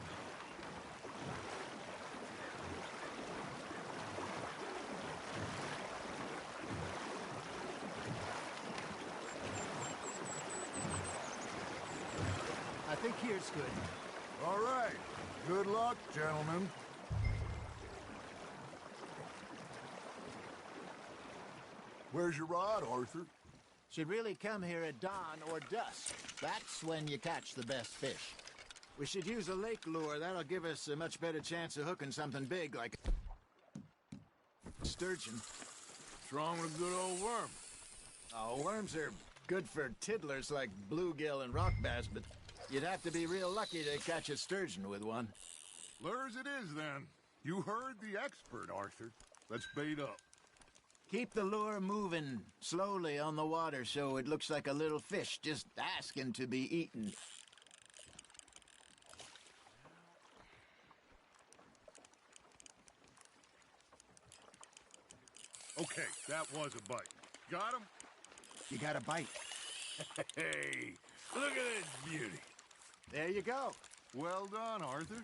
I think here's good. All right. Good luck, gentlemen. Where's your rod, Arthur? Should really come here at dawn or dusk. That's when you catch the best fish. We should use a lake lure. That'll give us a much better chance of hooking something big like a sturgeon. What's wrong with a good old worm? Oh, worms are good for tiddlers like bluegill and rock bass, but you'd have to be real lucky to catch a sturgeon with one. Lures it is, then. You heard the expert, Arthur. Let's bait up. Keep the lure moving slowly on the water so it looks like a little fish just asking to be eaten. Okay, that was a bite. Got him? You got a bite. Hey, look at this beauty. There you go. Well done, Arthur.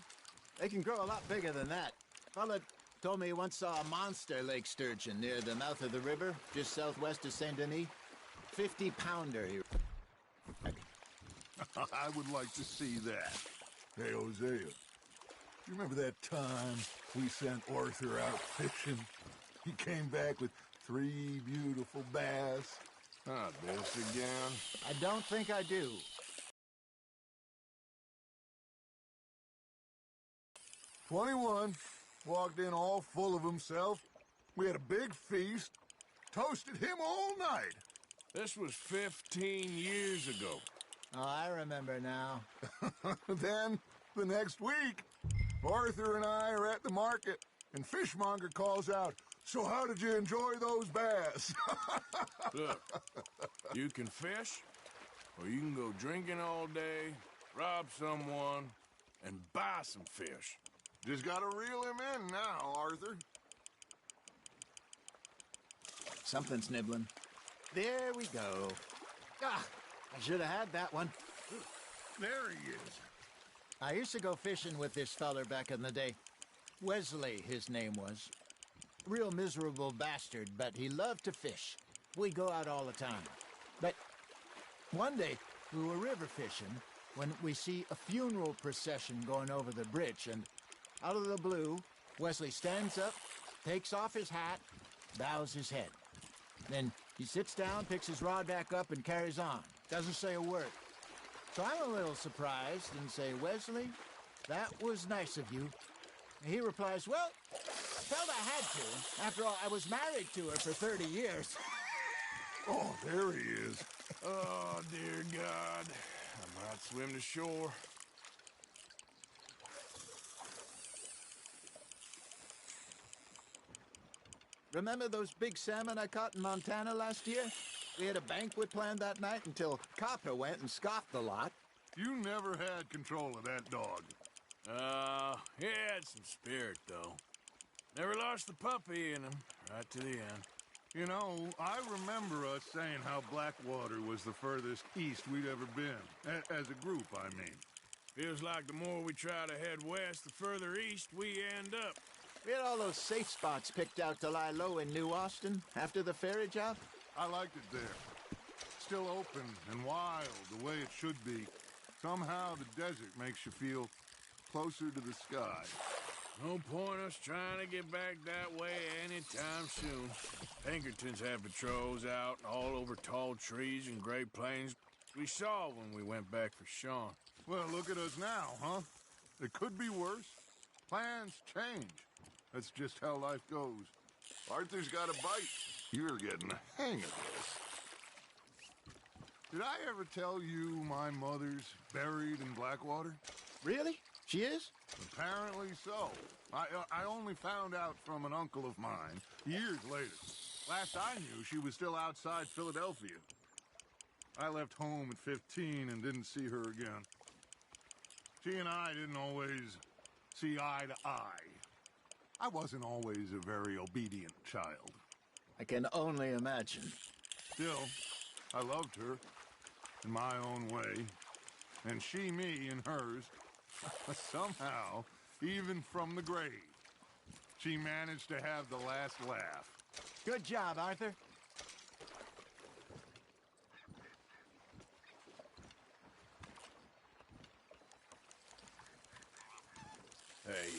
They can grow a lot bigger than that. Fella told me he once saw a monster lake sturgeon near the mouth of the river, just southwest of Saint Denis. 50-pounder, he... I would like to see that. Hey, Hosea, you remember that time we sent Arthur out fishing? He came back with 3 beautiful bass. Not this again. I don't think I do. "21, walked in all full of himself. We had a big feast, toasted him all night." This was 15 years ago. Oh, I remember now. Then, the next week, Arthur and I are at the market, and Fishmonger calls out, "So how did you enjoy those bass?" Look, you can fish, or you can go drinking all day, rob someone, and buy some fish. Just gotta reel him in now, Arthur. Something's nibbling. There we go. Ah, I should have had that one. There he is. I used to go fishing with this feller back in the day. Wesley, his name was. Real miserable bastard, but he loved to fish. We go out all the time. But one day, we were river fishing when we see a funeral procession going over the bridge, and out of the blue, Wesley stands up, takes off his hat, bows his head. Then he sits down, picks his rod back up, and carries on. Doesn't say a word. So I'm a little surprised and say, "Wesley, that was nice of you." And he replies, "Well, felt I had to. After all, I was married to her for 30 years. Oh, there he is. Oh, dear God. I might swim to shore. Remember those big salmon I caught in Montana last year? We had a banquet planned that night until Copper went and scoffed the lot. You never had control of that dog. He had some spirit, though. Never lost the puppy in him, right to the end. You know, I remember us saying how Blackwater was the furthest east we'd ever been. As a group, I mean. Feels like the more we try to head west, the further east we end up. We had all those safe spots picked out to lie low in New Austin after the ferry job. I liked it there. Still open and wild, the way it should be. Somehow the desert makes you feel closer to the sky. No point us trying to get back that way anytime soon. Pinkertons have patrols out all over tall trees and Great Plains. We saw when we went back for Sean. Well, look at us now, huh? It could be worse. Plans change. That's just how life goes. Arthur's got a bite. You're getting the hang of this. Did I ever tell you my mother's buried in Blackwater? Really? She is? Apparently so. I only found out from an uncle of mine years later. Last I knew, she was still outside Philadelphia. I left home at 15 and didn't see her again. She and I didn't always see eye to eye. I wasn't always a very obedient child. I can only imagine. Still, I loved her in my own way, and she me in hers. Somehow, even from the grave, she managed to have the last laugh. Good job, Arthur. Hey,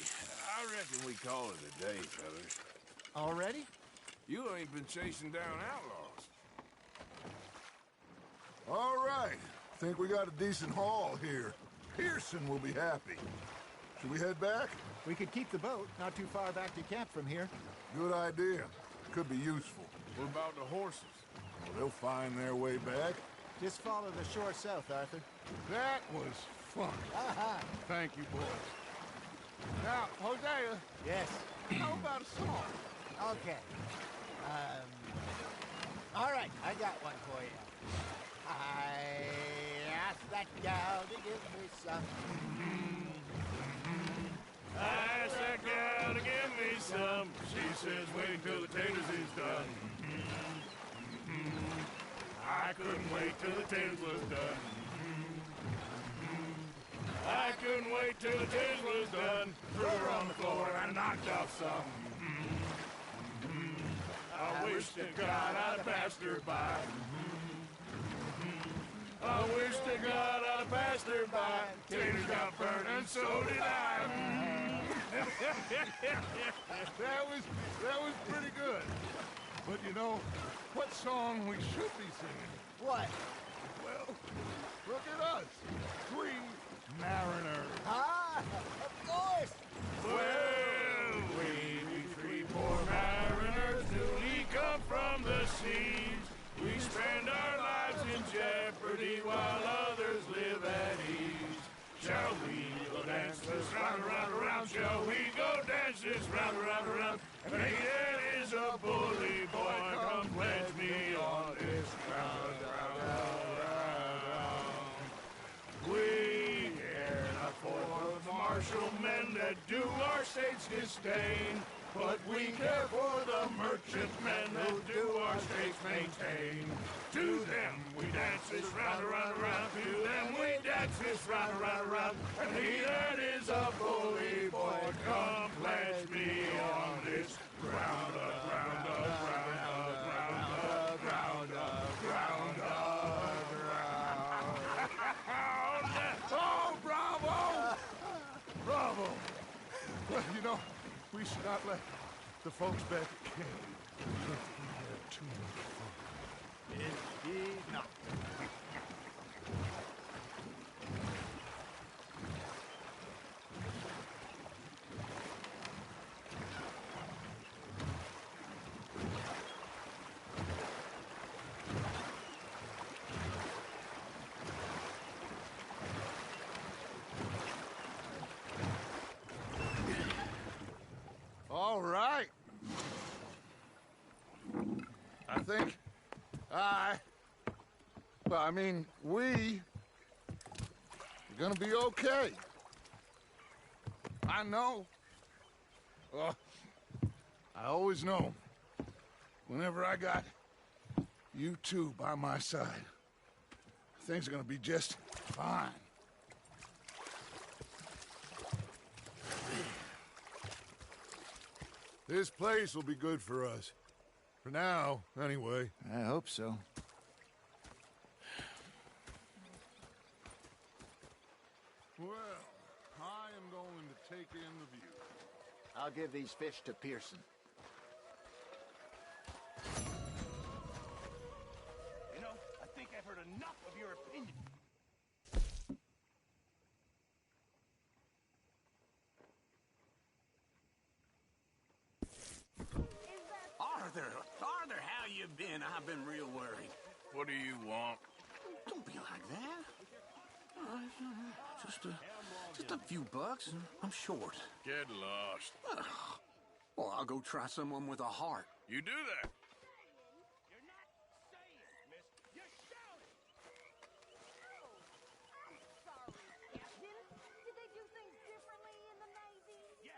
I reckon we call it a day, fellas. Already? You ain't been chasing down outlaws. All right. Think we got a decent haul here. Pearson will be happy. Should we head back? We could keep the boat not too far back to camp from here. Good idea. Could be useful. What about the horses? Well, they'll find their way back. Just follow the shore south, Arthur. That was fun. Thank you, boys. Now, Hosea. Yes? How about a song? Okay. All right, I got one for you. I asked that gal to give me some. I asked that gal to give me some. She says wait till the taters is done. I couldn't wait till the taters was done. I couldn't wait till the taters was done. Threw her on the floor and I knocked off some. I wish to God I'd passed her by. I wish to God I'd passed her by. Taters got burned and so did I. that was pretty good. But you know, what song we should be singing? What? Well, look at us. 3 mariners. Ah, of course. Well, we be 3 poor mariners, newly come from the seas. We spend our lives in jeopardy while others live at ease. Shall we go dance this round, around, around? Shall we go dance this round, around, around? And he that is a bully boy, come pledge me on this ground, We care not for the martial men that do our state's disdain, but we care for the merchantmen that do our states maintain. To them we dance this round, around, around. To them we dance this round, around, around. And he that is a bully boy, come pledge me on this ground up, ground up, ground up, ground up, ground up, ground up, ground up. Oh, bravo! Bravo! Well, you know, we should not let the folks back at camp have too much fun. Indeed not. All right. I think we are gonna be okay. I know. I always know. Whenever I got you two by my side, things are gonna be just fine. This place will be good for us. For now, anyway. I hope so. Well, I am going to take in the view. I'll give these fish to Pearson. You know, I think I've heard enough of your opinion. Arthur, how you been? I've been real worried. What do you want? Don't be like that. Just a few bucks. I'm short. Get lost. Well, I'll go try someone with a heart. You do that. Did they do things differently in the Navy? Yeah,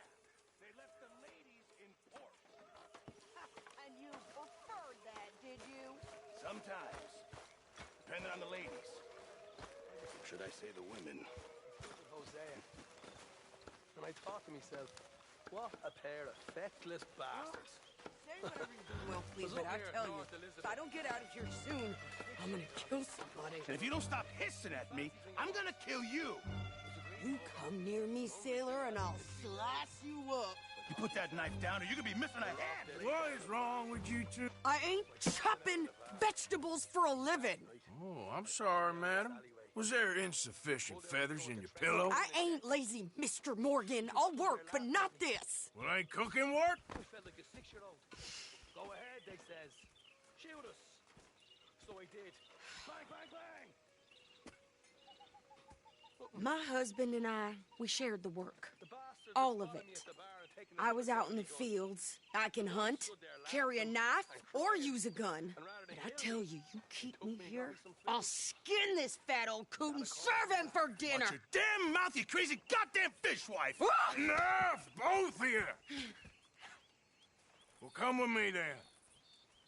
they left the ladies in port. And you preferred that, did you? Sometimes, depending on the ladies. Or should I say the women? Hosea. And I thought to myself, what a pair of feckless bastards. Say whatever you do, well, please, but I tell you, if I don't get out of here soon, I'm gonna kill somebody. And if you don't stop hissing at me, I'm gonna kill you. You come near me, sailor, and I'll slice you up. You put that knife down or you could be missing a head. What is wrong with you two? I ain't chopping vegetables for a living. Oh, I'm sorry, madam. Was there insufficient feathers in your pillow? I ain't lazy, Mr. Morgan. I'll work, but not this. Well, ain't cooking work? I felt like a 6-year-old. Go ahead, they says. Shoot us. So I did. Bang, bang, bang. My husband and I, we shared the work. All of it. I was out in the fields. I can hunt, carry a knife, or use a gun. But I tell you, you keep me here, I'll skin this fat old coot and serve him for dinner. Watch your damn mouth, you crazy goddamn fishwife! Enough, both of you! Well, come with me then.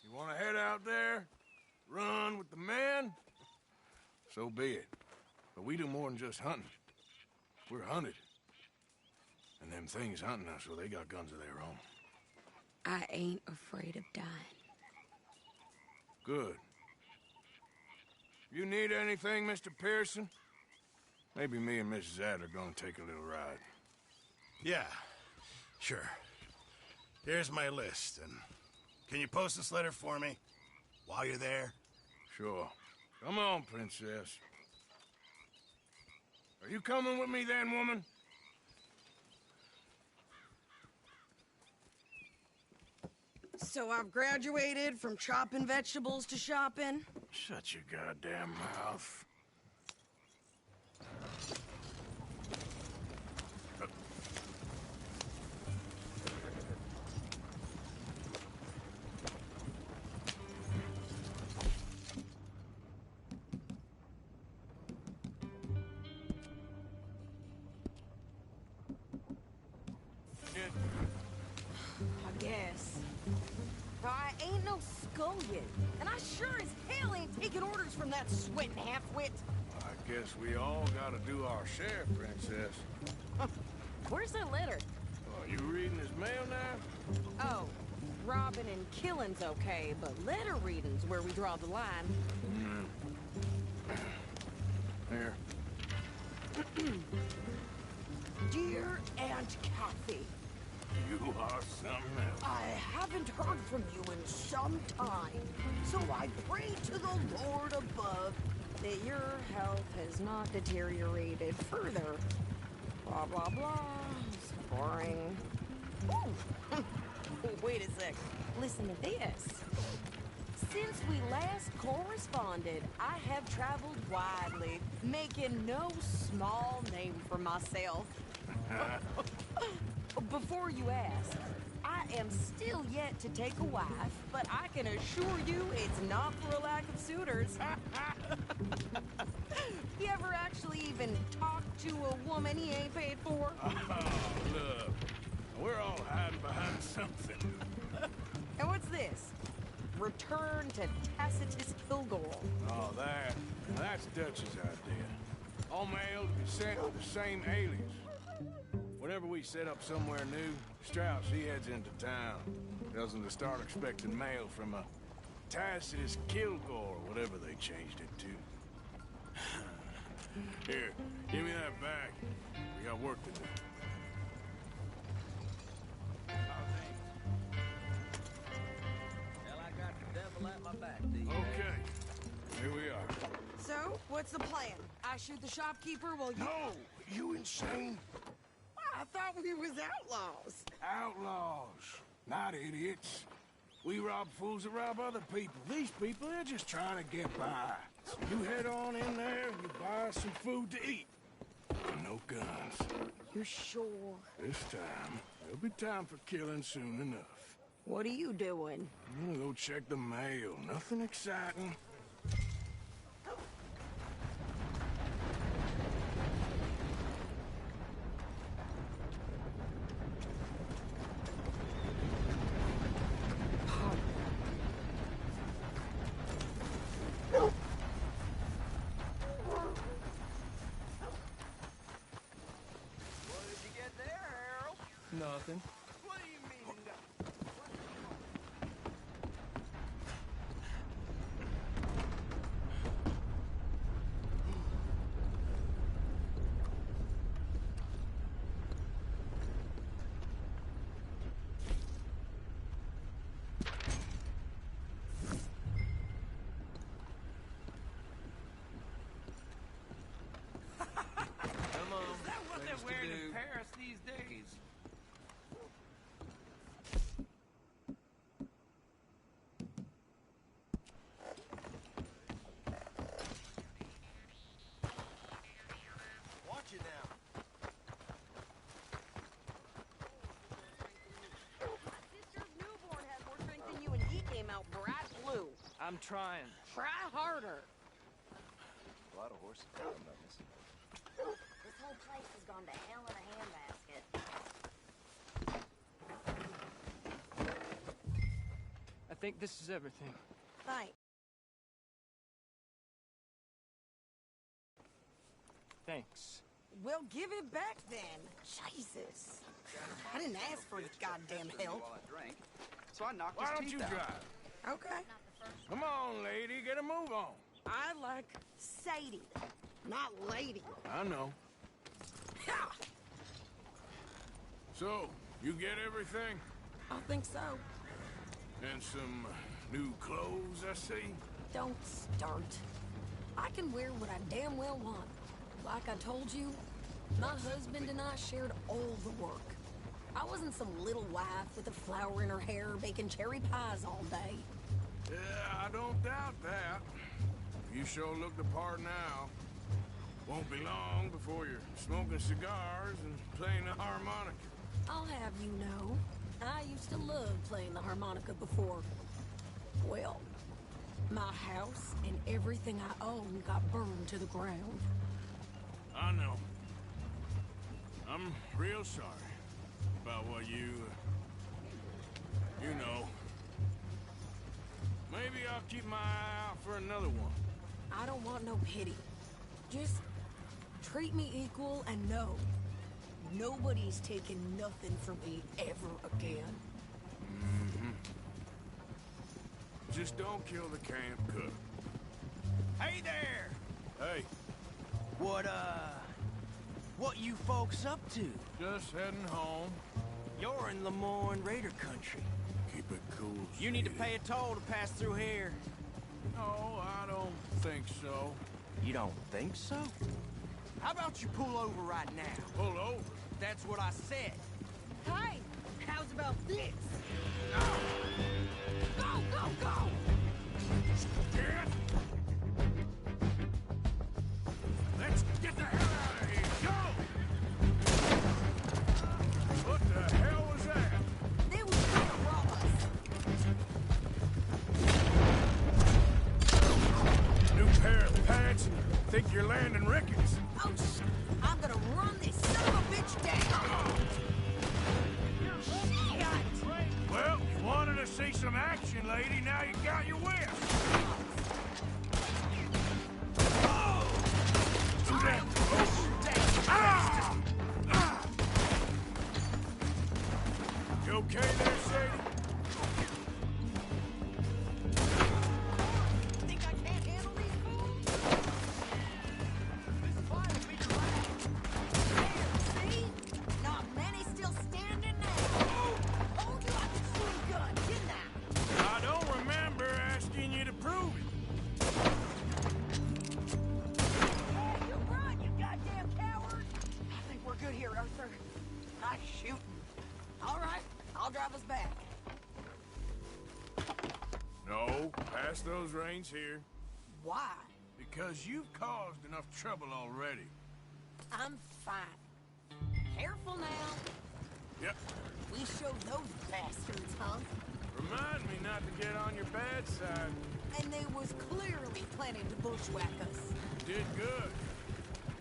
You want to head out there, run with the men? So be it. But we do more than just hunting. We're hunted. And them things hunting us, well, they got guns of their own. I ain't afraid of dying. Good. You need anything, Mr. Pearson? Maybe me and Mrs. Adler are gonna take a little ride. Yeah, sure. Here's my list, and can you post this letter for me while you're there? Sure. Come on, Princess. Are you coming with me then, woman? So I've graduated from chopping vegetables to shopping? Shut your goddamn mouth. I guess. I ain't no scullion, and I sure as hell ain't taking orders from that sweating half-wit. I guess we all gotta do our share, Princess. Where's that letter? Oh, you reading his mail now? Oh, robbing and killing's okay, but letter reading's where we draw the line. Here. Dear Aunt Kathy, You are something else. I haven't heard from you in some time, so I pray to the Lord above that your health has not deteriorated further. Blah, blah, blah. It's boring. Ooh. Wait a sec. Listen to this. Since we last corresponded, I have traveled widely, making no small name for myself. Before you ask, I am still yet to take a wife, but I can assure you it's not for a lack of suitors. You ever actually even talk to a woman he ain't paid for? Oh, look. We're all hiding behind something. And what's this? Return to Tacitus Kilgore. Oh, that's Dutch's idea. All mail to be sent with the same alias. Whenever we set up somewhere new, Strauss, he heads into town. Tells them to start expecting mail from a Tacitus Kilgore, or whatever they changed it to. Here, give me that back. We got work to do. back these Okay, here we are. So, what's the plan? I shoot the shopkeeper while you... No! You insane? I thought we was outlaws. Outlaws, not idiots. We rob fools that rob other people. These people, they're just trying to get by. So you head on in there and you buy us some food to eat. No guns. You sure? This time, there'll be time for killing soon enough. What are you doing? I'm gonna go check the mail. Nothing exciting. Nothing. What do you mean? Come on. Is that what they're Things to wearing do. in Paris these days? Watch it now. My sister's newborn has more strength than you, and he came out bright blue. I'm trying. Try harder. A lot of horses down on this. This whole place has gone to hell in a handbasket. I think this is everything. Thanks. Thanks. Well, give it back then. Jesus. I didn't ask for his goddamn help. So I knocked Why his don't teeth you out. drive? Okay. Come on, lady, get a move on. I like Sadie, not lady. I know. Ha! So, you get everything? I think so. And some new clothes, I see? Don't start. I can wear what I damn well want. Like I told you, my husband and I shared all the work. I wasn't some little wife with a flower in her hair baking cherry pies all day. Yeah, I don't doubt that. You sure look the part now. Won't be long before you're smoking cigars and playing the harmonica. I'll have you know, I used to love playing the harmonica before. Well, my house and everything I own got burned to the ground. I know. I'm real sorry about what you know. Maybe I'll keep my eye out for another one. I don't want no pity. Just treat me equal and know nobody's taking nothing from me ever again. Mm-hmm. Just don't kill the camp cook. Hey there! Hey, What you folks up to? just heading home. You're in Lemoyne Raider country. Keep it cool. You need to Sadie. pay a toll to pass through here. No, I don't think so. You don't think so? How about you pull over right now? Pull over. That's what I said. Hey, how's about this? Go, go, go! Get! Let's get the hell out of here. Go! What the hell was that? They was trying to rob us. New pair of pants and think you're landing Ricketts. Oh, I'm gonna run this son of a bitch down. Shit! Well, you wanted to see some action, lady. Now you got your whip. Too damn close. Ah! Ah! You okay there, Sadie? Think I can't handle these fools? This fight will be your last. There, see? Not many still standing now. Told you I could shoot a gun, didn't I? I don't remember asking you to prove my shooting. All right, I'll drive us back. No, pass those reins here. Why? Because you've caused enough trouble already. I'm fine. Careful now. Yep. We showed those bastards, huh? Remind me not to get on your bad side. And they was clearly planning to bushwhack us. Did good.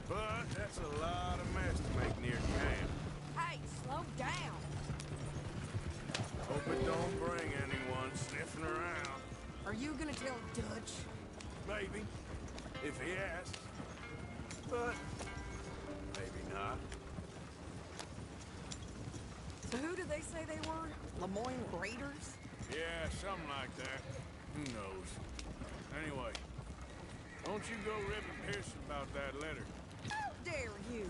But that's a lot of mess to make near camp. Hey, slow down. Hope it don't bring anyone sniffing around. Are you gonna tell Dutch? Maybe. If he asks. But maybe not. So who did they say they were? Lemoyne Raiders? Yeah, something like that. Who knows? Anyway, don't you go ribbing Pearson about that letter. How dare you?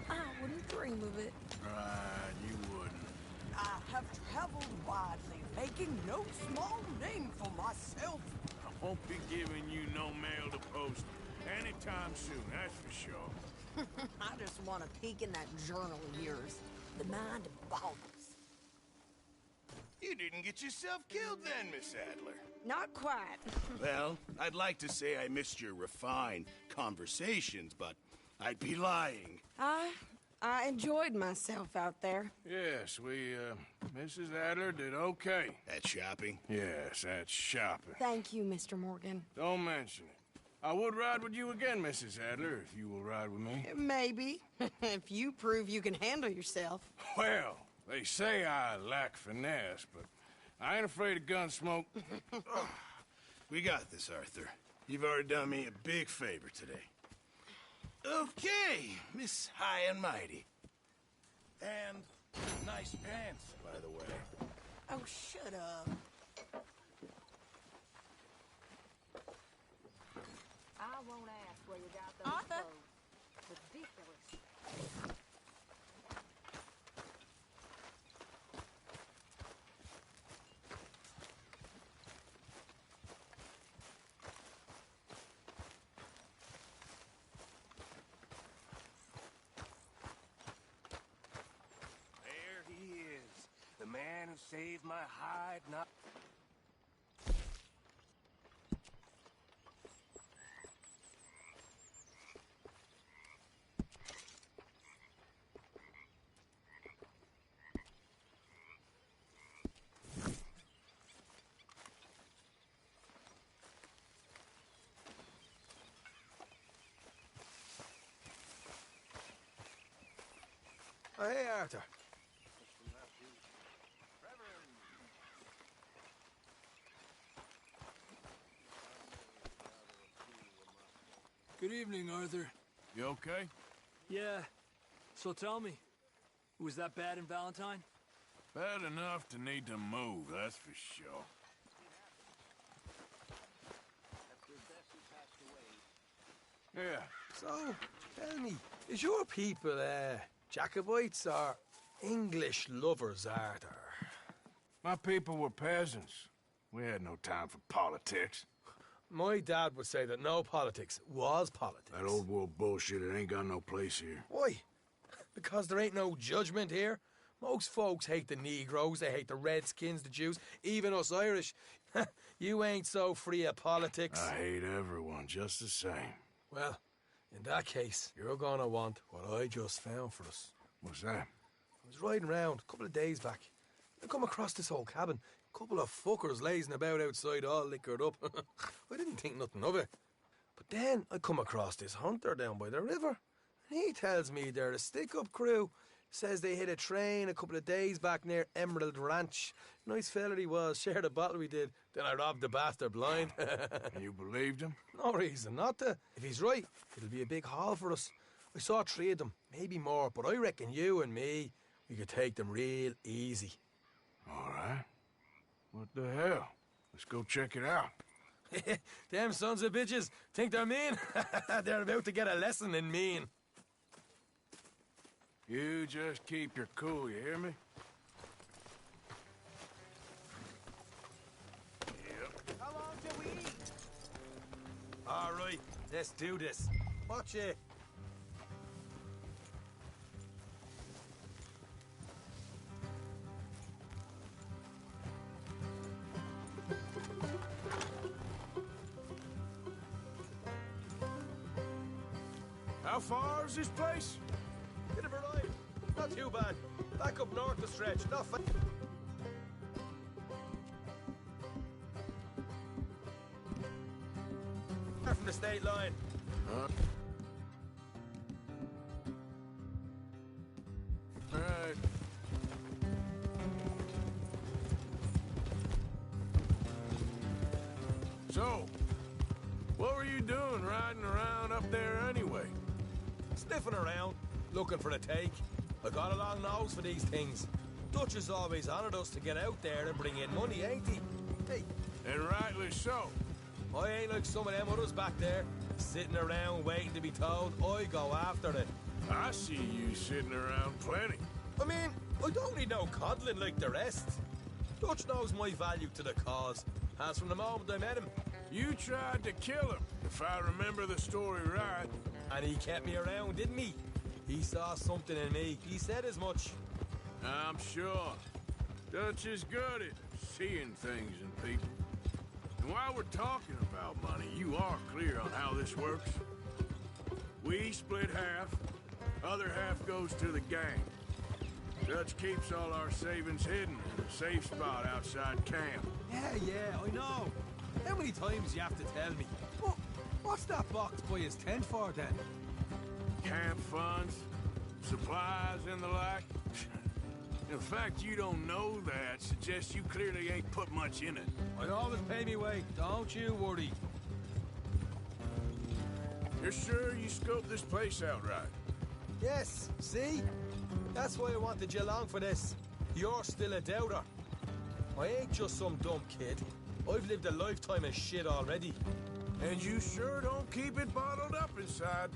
I wouldn't dream of it. Right, you wouldn't. I have traveled widely, making no small name for myself. I won't be giving you no mail to post anytime soon, that's for sure. I just want to peek in that journal of yours. The mind boggles. You didn't get yourself killed then, Miss Adler. Not quite. Well, I'd like to say I missed your refined conversations, but I'd be lying. I enjoyed myself out there. Yes, Mrs. Adler did okay. At shopping? Yes, that's shopping. Thank you, Mr. Morgan. Don't mention it. I would ride with you again, Mrs. Adler, if you will ride with me. Maybe. If you prove you can handle yourself. Well, they say I lack finesse, but I ain't afraid of gun smoke. We got this, Arthur. You've already done me a big favor today. Okay, Miss High and Mighty. And nice pants, by the way. Oh, shut up. I won't ask where you got those Arthur? clothes. Ridiculous. There he is. The man who saved my hide, not... Oh, hey, Arthur. Good evening, Arthur. You okay? Yeah. So tell me, was that bad in Valentine? Bad enough to need to move, that's for sure. Yeah. So, tell me, is your people, Jacobites or English lovers, Arthur? My people were peasants. We had no time for politics. My dad would say that no politics was politics. That old world bullshit, it ain't got no place here. Why? Because there ain't no judgment here. Most folks hate the Negroes, they hate the Redskins, the Jews, even us Irish. You ain't so free of politics. I hate everyone just the same. Well, in that case, you're gonna want what I just found for us. What's that? I was riding around a couple of days back. I come across this old cabin. A couple of fuckers lazing about outside all liquored up. I didn't think nothing of it. But then I come across this hunter down by the river. And he tells me they're a stick-up crew. Says they hit a train a couple of days back near Emerald Ranch. Nice fella he was, shared a bottle we did. Then I robbed the bastard blind. And you believed him? No reason not to. If he's right, it'll be a big haul for us. I saw 3 of them, maybe more, but I reckon you and me, we could take them real easy. All right. What the hell? Let's go check it out. Them sons of bitches think they're mean. They're about to get a lesson in mean. You just keep your cool, you hear me? Yep. How long till we eat? All right, let's do this. Watch it. How far is this place? Bit of a ride. Not too bad. Back up north the stretch. Not far from the state line. Alright. So, what were you doing riding around up there anyway? Sniffing around, looking for a take. I got a long nose for these things. Dutch has always honoured us to get out there and bring in money, ain't he? Hey. And rightly so. I ain't like some of them others back there, sitting around waiting to be told I go after it. I see you sitting around plenty. I mean, I don't need no coddling like the rest. Dutch knows my value to the cause, as from the moment I met him. You tried to kill him, if I remember the story right. And he kept me around, didn't he? He saw something in me. He said as much. I'm sure. Dutch is good at seeing things in people. And while we're talking about money, you are clear on how this works? We split half, other half goes to the gang. Dutch keeps all our savings hidden in a safe spot outside camp. Yeah, I know. How many times you have to tell me? What's that box by his tent for, then? Camp funds, supplies, and the like. The fact you don't know that suggests you clearly ain't put much in it. I always pay me way, don't you worry. You're sure you scoped this place out right? Yes, see? That's why I wanted you along for this. You're still a doubter. I ain't just some dumb kid. I've lived a lifetime of shit already. And you sure don't keep it bottled up inside.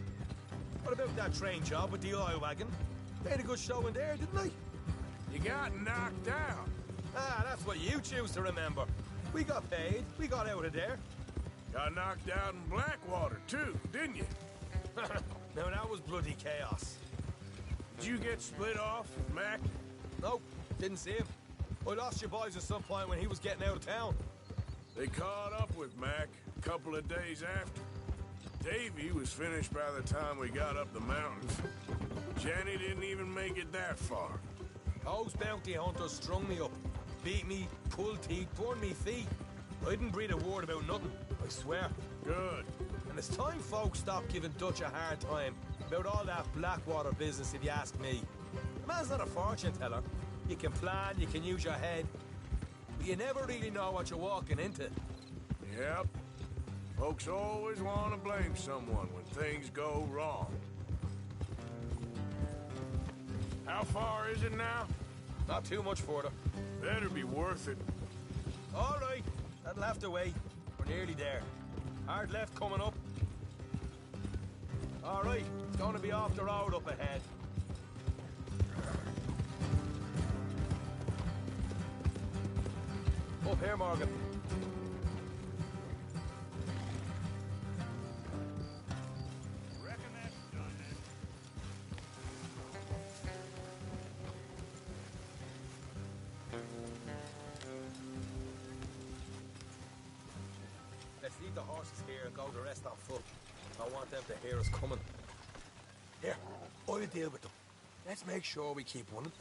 What about that train job with the oil wagon? They had a good show in there, didn't they? You got knocked out. Ah, that's what you choose to remember. We got paid. We got out of there. Got knocked out in Blackwater, too, didn't you? Now, that was bloody chaos. Did you get split off with Mac? Nope, didn't see him. I lost your boys at some point when he was getting out of town. They caught up with Mac a couple of days after. Davy was finished by the time we got up the mountains. Jenny didn't even make it that far. Those bounty hunters strung me up. Beat me, pulled teeth, torn me feet. I didn't breathe a word about nothing, I swear. Good. And it's time folks stopped giving Dutch a hard time about all that Blackwater business, if you ask me. The man's not a fortune teller. You can plan, you can use your head, but you never really know what you're walking into. Yep. Folks always want to blame someone when things go wrong. How far is it now? Not too much further. Better be worth it. All right, that'll have to wait. We're nearly there. Hard left coming up. All right, it's going to be off the road up ahead. Up here, Morgan. Let's leave the horses here and go the rest on foot. I want them to hear us coming. Here, I'll deal with them. Let's make sure we keep running.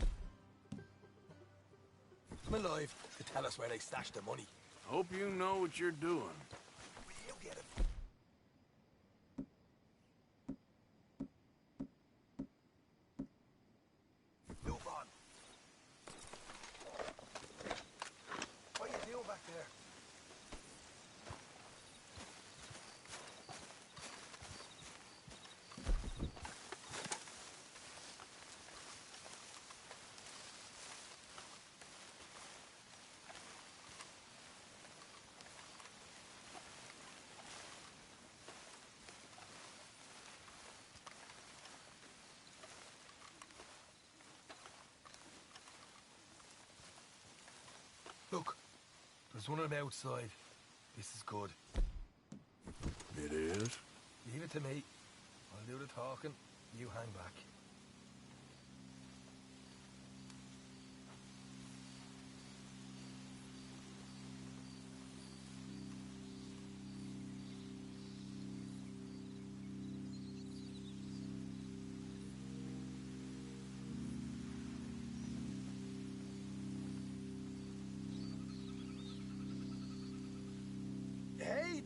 I'm alive to tell us where they stashed the money. Hope you know what you're doing. You get it. Move on. What are you doing back there? Look, there's one of them outside. This is good. It is? Leave it to me. I'll do the talking. You hang back.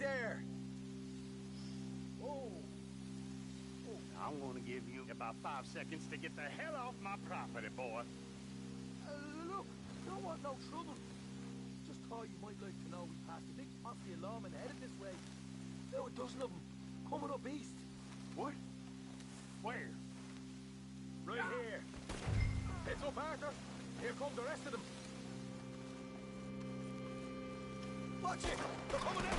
there! Oh. I'm gonna give you about 5 seconds to get the hell off my property, boy. Look, don't want no trouble. Just thought you might like to know we passed a big mafia lawman headed this way. There were a dozen of them, coming up east. What? Where? Right here. Heads up, Arthur. Here come the rest of them. Watch it! They're coming out!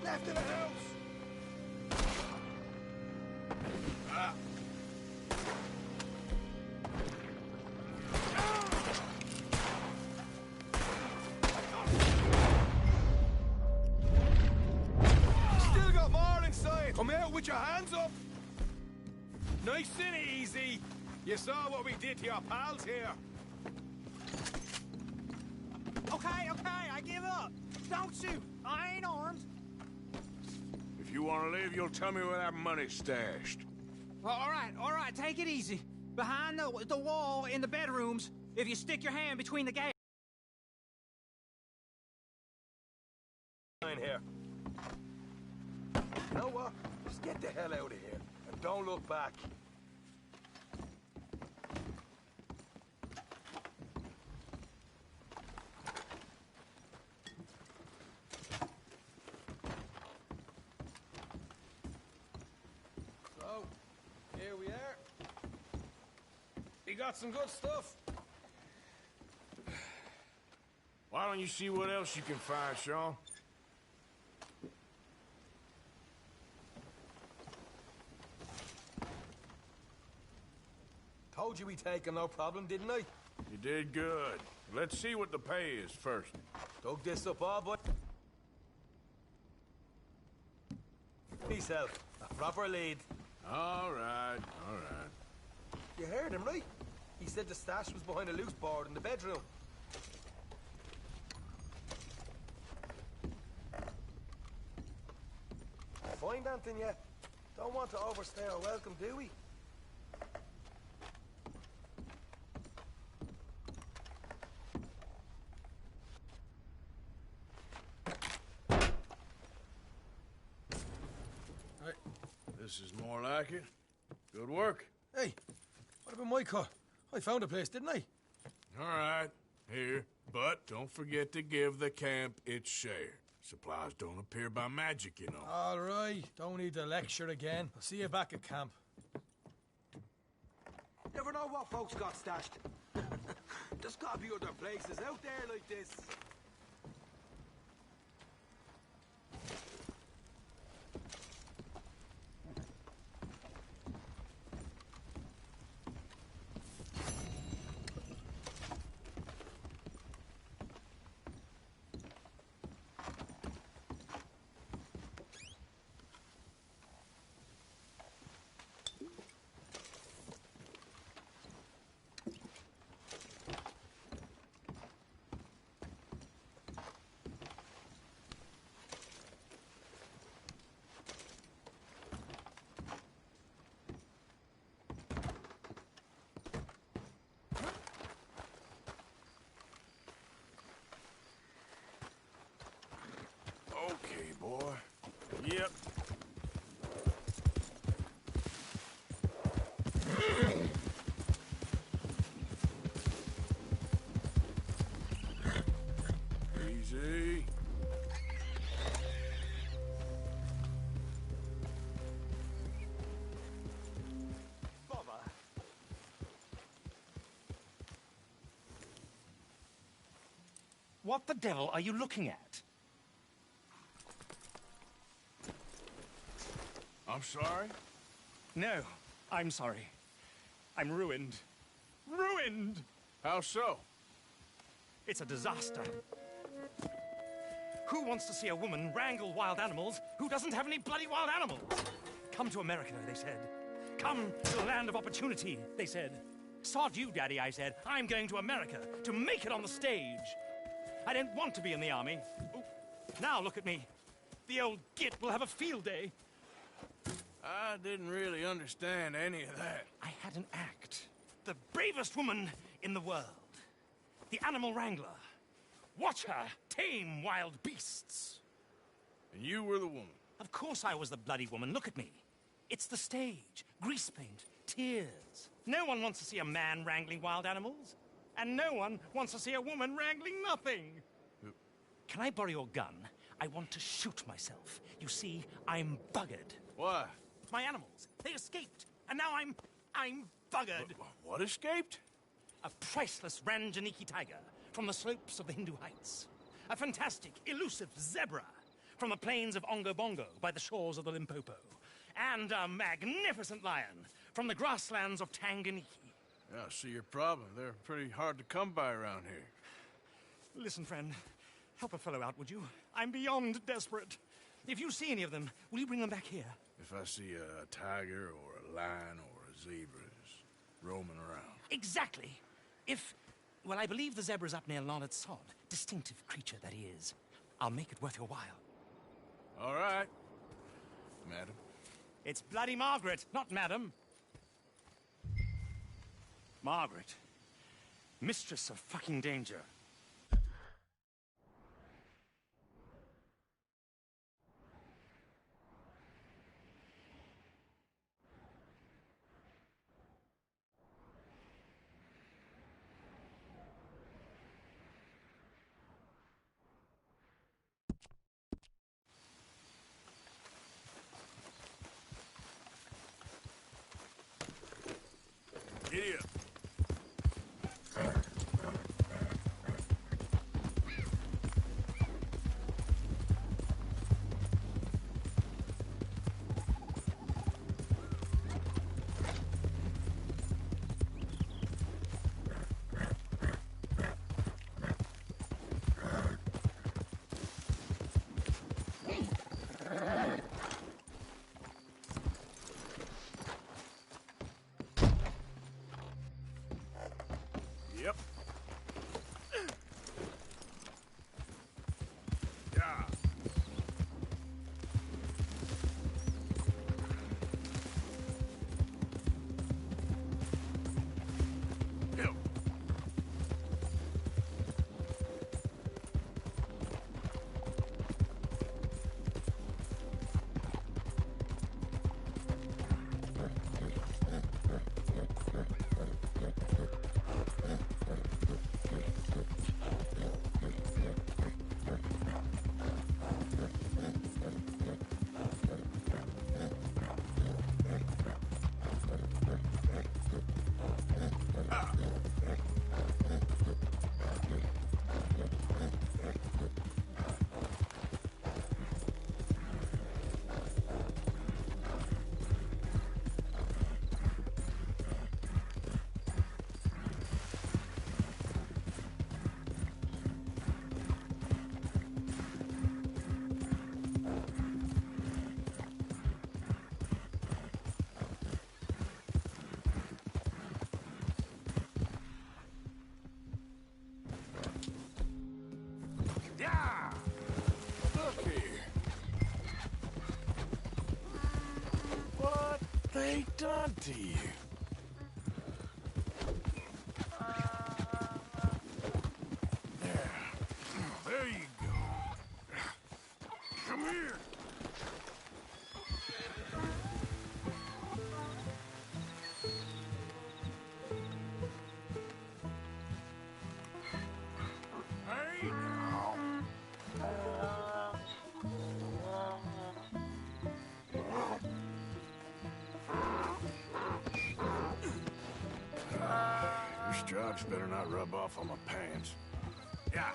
Left of the house! Still got more inside! Come out with your hands up! Nice and easy! You saw what we did to your pals here! Okay, I give up. Don't shoot. I ain't armed. If you want to live, you'll tell me where that money's stashed. Well, all right, take it easy. Behind the wall in the bedrooms, if you stick your hand between the gates. In here. You know what? Just get the hell out of here, and don't look back. So, here we are. We got some good stuff. Why don't you see what else you can find, Sean? Told you we take him, no problem, didn't I? You did good. Let's see what the pay is first. Dug this up all, but... Peace out. A proper lead. All right. You heard him, right? He said the stash was behind a loose board in the bedroom. Find anything yet? Don't want to overstay our welcome, do we? This is more like it. Good work. Hey, what about my car? I found a place, didn't I? All right, here. But don't forget to give the camp its share. Supplies don't appear by magic, you know. All right, don't need to lecture again. I'll see you back at camp. Never know what folks got stashed. There's gotta be other places out there like this. Okay, boy. Yep. Easy. Bother. What the devil are you looking at? I'm sorry? No, I'm sorry. I'm ruined. Ruined! How so? It's a disaster. Who wants to see a woman wrangle wild animals who doesn't have any bloody wild animals? Come to America, they said. Come to the land of opportunity, they said. Sod you, Daddy, I said. I'm going to America to make it on the stage. I don't want to be in the army. Ooh. Now look at me. The old git will have a field day. I didn't really understand any of that. I had an act. The bravest woman in the world. The animal wrangler. Watch her tame wild beasts. And you were the woman? Of course I was the bloody woman. Look at me. It's the stage. Grease paint. Tears. No one wants to see a man wrangling wild animals. And no one wants to see a woman wrangling nothing. Can I borrow your gun? I want to shoot myself. You see, I'm buggered. Why? My animals. They escaped. And now I'm buggered. What escaped? A priceless Ranjaniki tiger from the slopes of the Hindu Heights. A fantastic, elusive zebra from the plains of Ongo Bongo by the shores of the Limpopo. And a magnificent lion from the grasslands of Tanganyika. Yeah, I see your problem. They're pretty hard to come by around here. Listen, friend. Help a fellow out, would you? I'm beyond desperate. If you see any of them, will you bring them back here? If I see a tiger or a lion or a zebra just roaming around. Exactly. Well, I believe the zebra's up near Larned Sod. Distinctive creature that he is. I'll make it worth your while. All right, madam. It's bloody Margaret, not madam. Margaret. Mistress of fucking danger. Giddy up. Yep. Yeah. Yep. Yeah! Look here. What they done to you? There you go. Come here. Hey, now. Your stripes better not rub off on my pants. Yeah.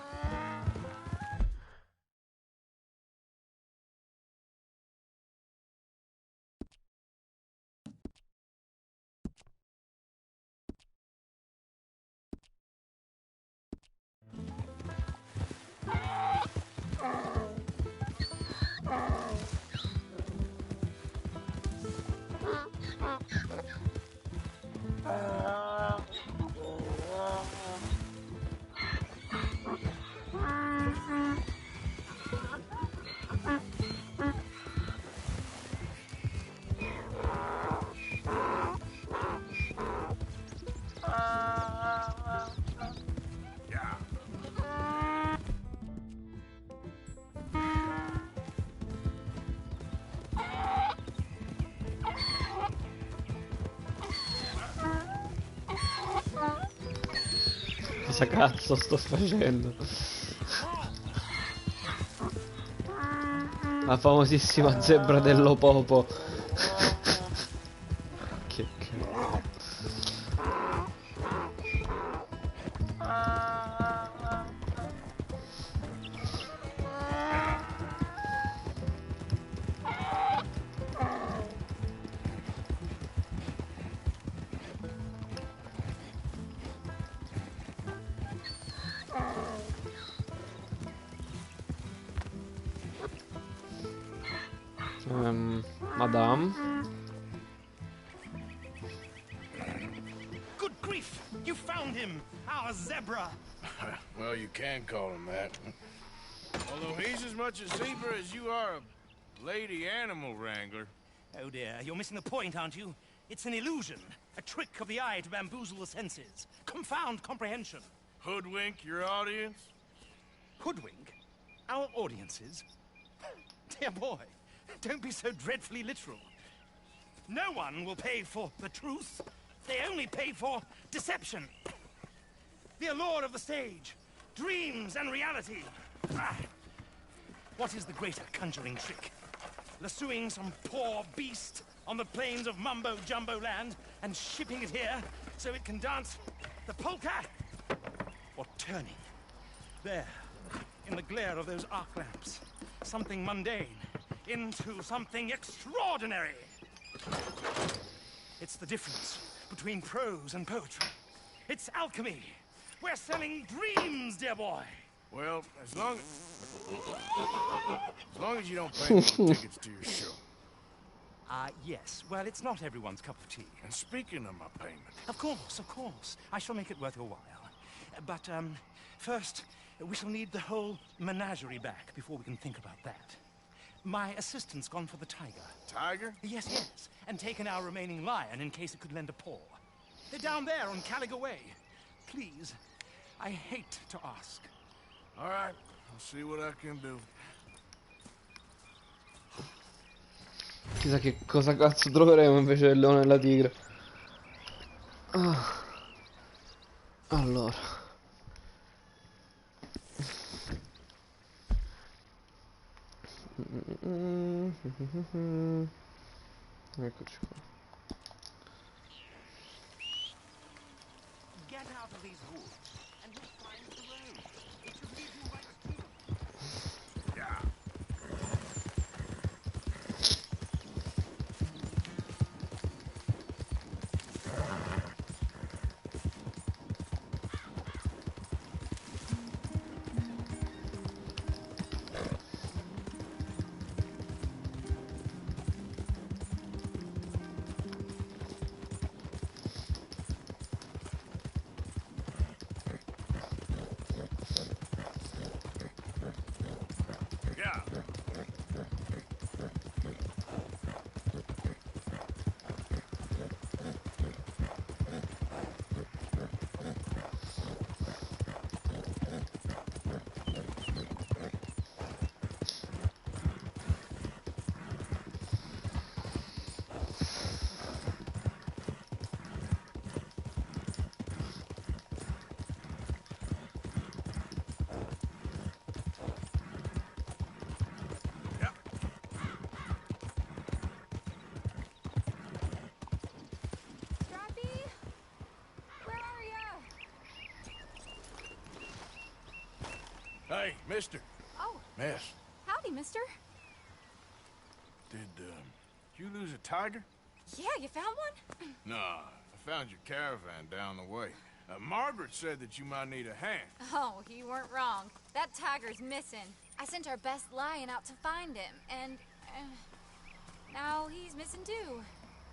Cosa cazzo sto facendo? La famosissima zebra dell'Opopo. Che cazzo. Madame. Good grief! You found him! Our zebra! Well, you can call him that. Although he's as much a zebra as you are a lady animal wrangler. Oh dear, you're missing the point, aren't you? It's an illusion. A trick of the eye to bamboozle the senses. Confound comprehension. Hoodwink your audience? Hoodwink? Our audiences? Dear boy, don't be so dreadfully literal. No one will pay for the truth. They only pay for deception. The allure of the stage. Dreams and reality. Ah. What is the greater conjuring trick? Lassoing some poor beast on the plains of mumbo-jumbo land and shipping it here so it can dance the polka? Or turning there, in the glare of those arc lamps, something mundane into something extraordinary. It's the difference between prose and poetry. It's alchemy. We're selling dreams, dear boy. Well, as long as you don't pay me for tickets to your show. Yes. Well, it's not everyone's cup of tea. And speaking of my payment... Of course. I shall make it worth your while. But, first, we shall need the whole menagerie back before we can think about that. My assistant's gone for the tiger. Tiger? Yes. And taken our remaining lion in case it could lend a paw. They're down there on Caliga Way. Please, I hate to ask. All right, I'll see what I can do. Chissà che cosa cazzo troveremo invece del leone e la tigre. Allora. Eccoci qua. Get out of these woods and you'll find the road. It should lead you right to them. Yeah. Hey, mister. Oh. Miss. Howdy, mister. Did you lose a tiger? Yeah, you found one? Nah, I found your caravan down the way. Margaret said that you might need a hand. Oh, you weren't wrong. That tiger's missing. I sent our best lion out to find him, and now he's missing too.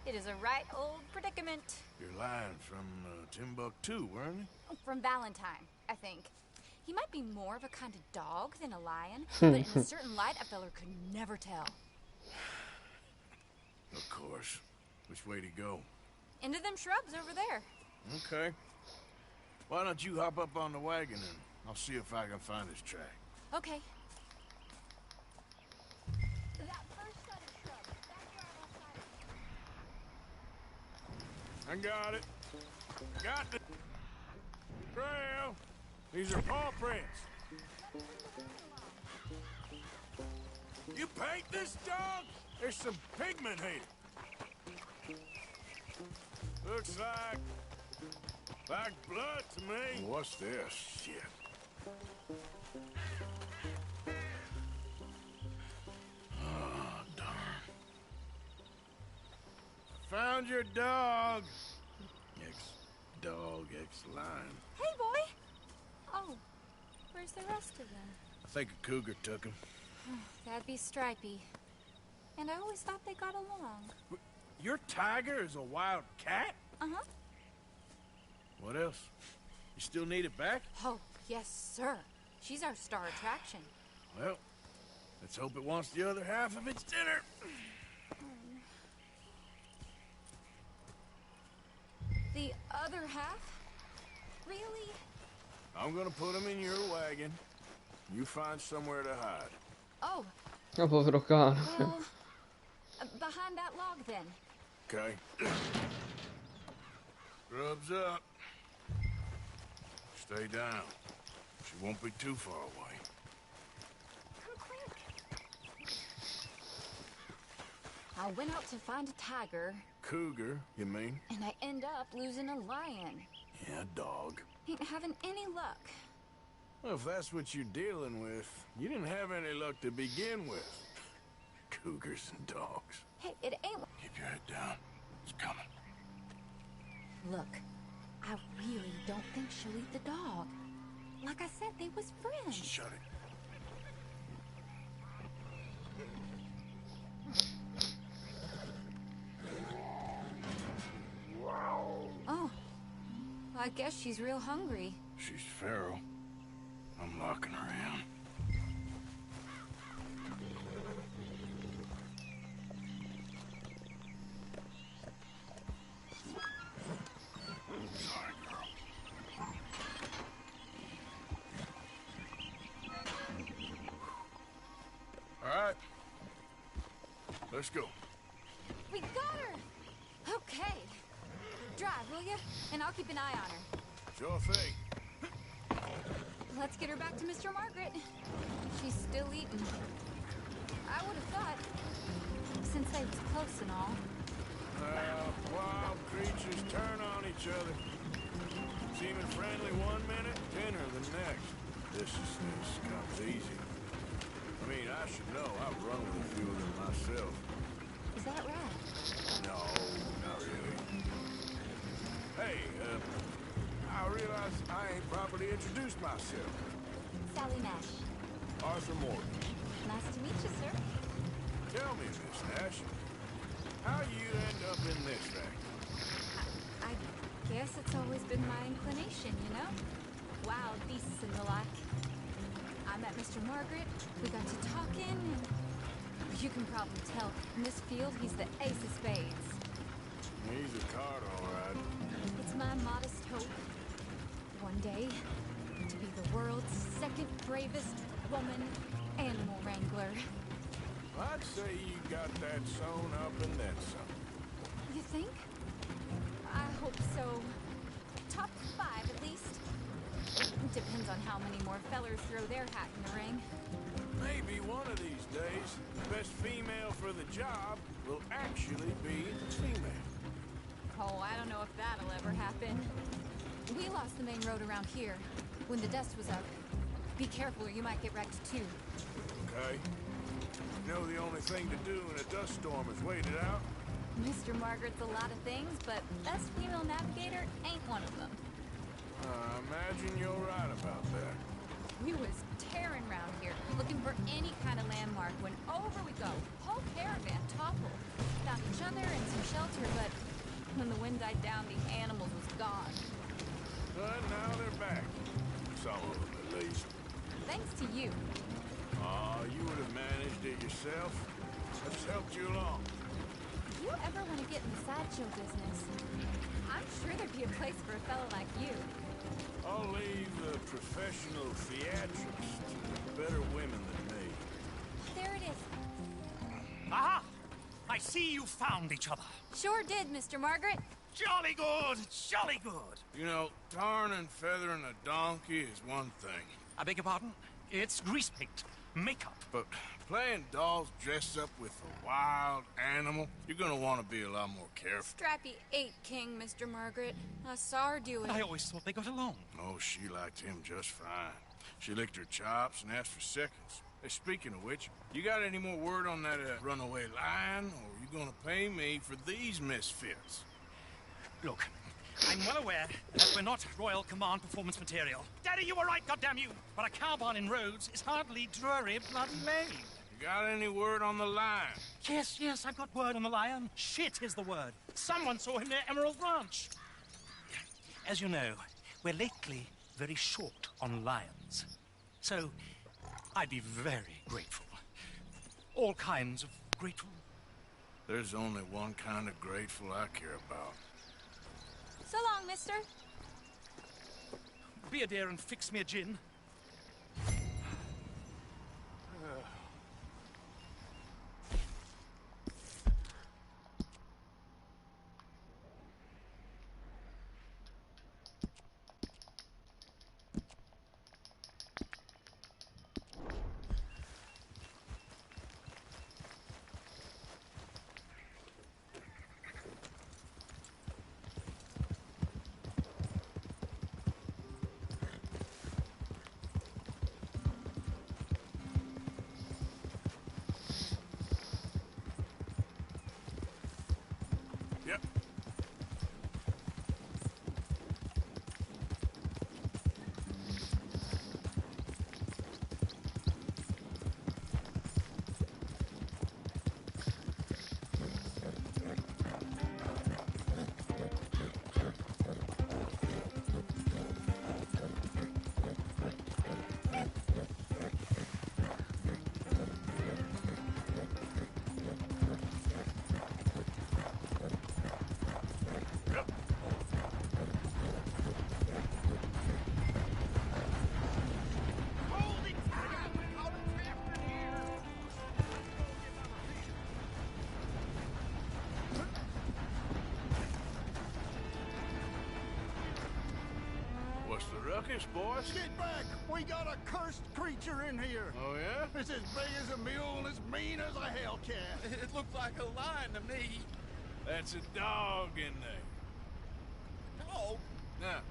It is a right old predicament. Your lion from Timbuktu, weren't he? From Valentine, I think. He might be more of a kind of dog than a lion, but in a certain light, a feller could never tell. Of course. Which way to go? Into them shrubs over there. Okay. Why don't you hop up on the wagon and I'll see if I can find his track. Okay. I got it. Got the trail. These are paw prints. You paint this dog? There's some pigment here. Looks like blood to me. What's this shit? Oh, darn. Found your dog. Ex-dog, ex-lion. Hey, boy! Oh, where's the rest of them? I think a cougar took him. That'd be Stripey. And I always thought they got along. Your tiger is a wild cat? Uh-huh. What else? You still need it back? Oh, yes, sir. She's our star attraction. Well, let's hope it wants the other half of its dinner. The other half? Really? I'm gonna put him in your wagon. You find somewhere to hide. Oh. Oh, povero cane. Well, behind that log, then. Okay. Grub's up. Stay down. She won't be too far away. Come quick. I went out to find a tiger. Cougar, you mean? And I end up losing a lion. Yeah, dog. Ain't having any luck. Well, if that's what you're dealing with, you didn't have any luck to begin with. Cougars and dogs. Hey, it ain't... Keep your head down. It's coming. Look, I really don't think she'll eat the dog. Like I said, they was friends. Shut it. Oh, I guess she's real hungry. She's feral. I'm locking her in. Sorry, girl. All right. Let's go. We got her! Okay. Drive, will you? And I'll keep an eye on her. Sure thing. Let's get her back to Mr. Margaret. She's still eating. I would have thought, since they was close and all. Wild creatures turn on each other. Seeming friendly one minute, dinner the next. This comes easy. I mean, I should know. I've run with a few of them myself. Is that right? No, not really. Hey, I realize I ain't properly introduced myself. Sally Nash. Arthur Morgan. Nice to meet you, sir. Tell me, Miss Nash, how you end up in this thing? I guess it's always been my inclination, you know? Wild beasts and the like. I met Mr. Margaret, we got to talking, and you can probably tell, in this field, he's the ace of spades. He's a card, all right. It's my modest hope, one day, to be the world's second bravest woman animal wrangler. I'd say you got that sewn up and then some. You think? I hope so. Top 5, at least. Depends on how many more fellers throw their hat in the ring. Maybe one of these days, the best female for the job will actually be female. Oh, I don't know if that'll ever happen. We lost the main road around here when the dust was up. Be careful or you might get wrecked too. Okay. You know the only thing to do in a dust storm is wait it out? Mr. Margaret's a lot of things, but best female navigator ain't one of them. I imagine you're right about that. We was tearing around here, looking for any kind of landmark when over we go. Whole caravan toppled. Found each other and some shelter, but when the wind died down, the animals was gone. But now they're back. Some of them, at least. Thanks to you. You would have managed it yourself. I just helped you along. If you ever want to get in the sideshow business, I'm sure there'd be a place for a fellow like you. I'll leave the professional theatrics to better women than me. There it is. Aha! I see you found each other. Sure did, Mr. Margaret. Jolly good, jolly good. You know, tarring and feathering a donkey is one thing. I beg your pardon? It's grease paint. Makeup. But playing dolls dressed up with a wild animal, you're gonna want to be a lot more careful. Strappy ate King, Mr. Margaret. I saw her do it. I always thought they got along. Oh, she liked him just fine. She licked her chops and asked for seconds. Hey, speaking of which, you got any more word on that runaway lion, or are you gonna pay me for these misfits? Look, I'm well aware that we're not Royal Command performance material. Daddy, you were right, goddamn you! But a carbon in Rhodes is hardly Drury bloody lane. You got any word on the lion? Yes, I've got word on the lion. Shit is the word. Someone saw him near Emerald Ranch. As you know, we're lately very short on lions. So, I'd be very grateful. All kinds of grateful. There's only one kind of grateful I care about. So long, mister. Be a dear and fix me a gin. What's the ruckus, boys? Get back! We got a cursed creature in here. Oh, yeah? It's as big as a mule and as mean as a hellcat. It looked like a lion to me. That's a dog in there. Dog? Now,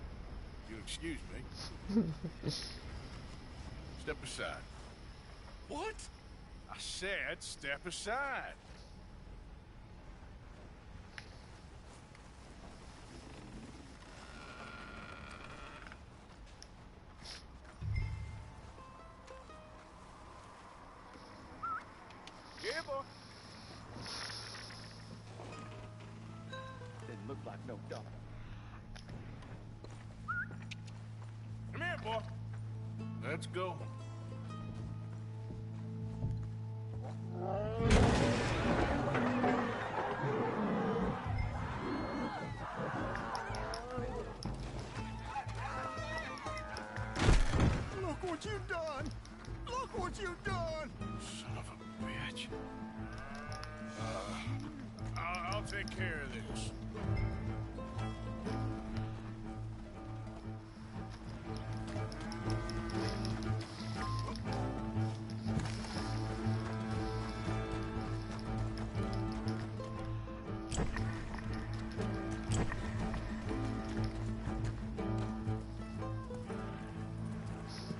you'll excuse me. Step aside. What? I said step aside. Yeah, boy. Didn't look like no dog. Come here, boy. Let's go. Look what you've done! Look what you've done! Son of a bitch. I'll take care of this.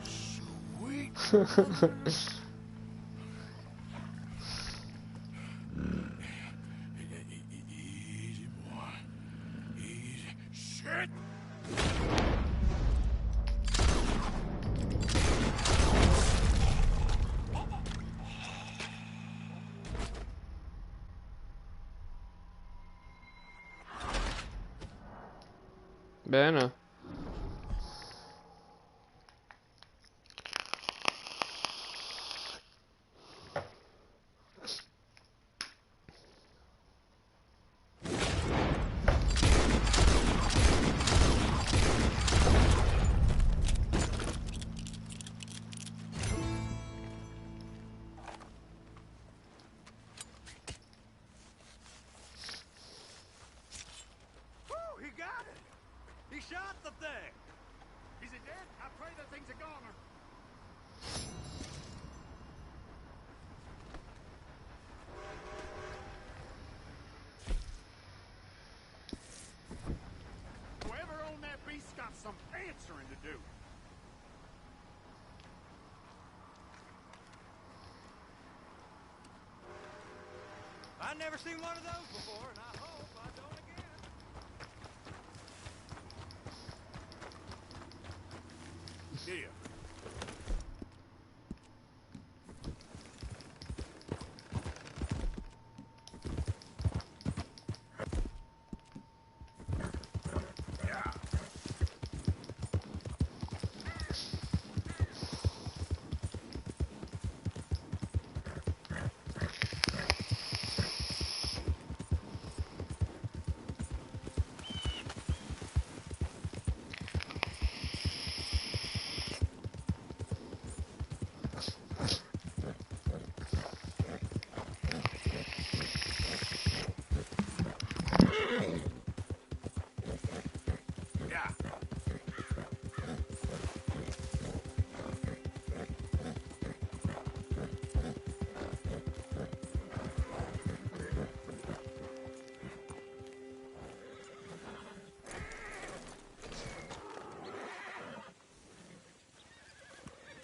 Sweet. Easy, boy. Easy. Shit! Bene. He shot the thing. Is it dead? I pray the thing's a goner. Whoever owned that beast's got some answering to do. I've never seen one of those before, and I hope I don't again. Here.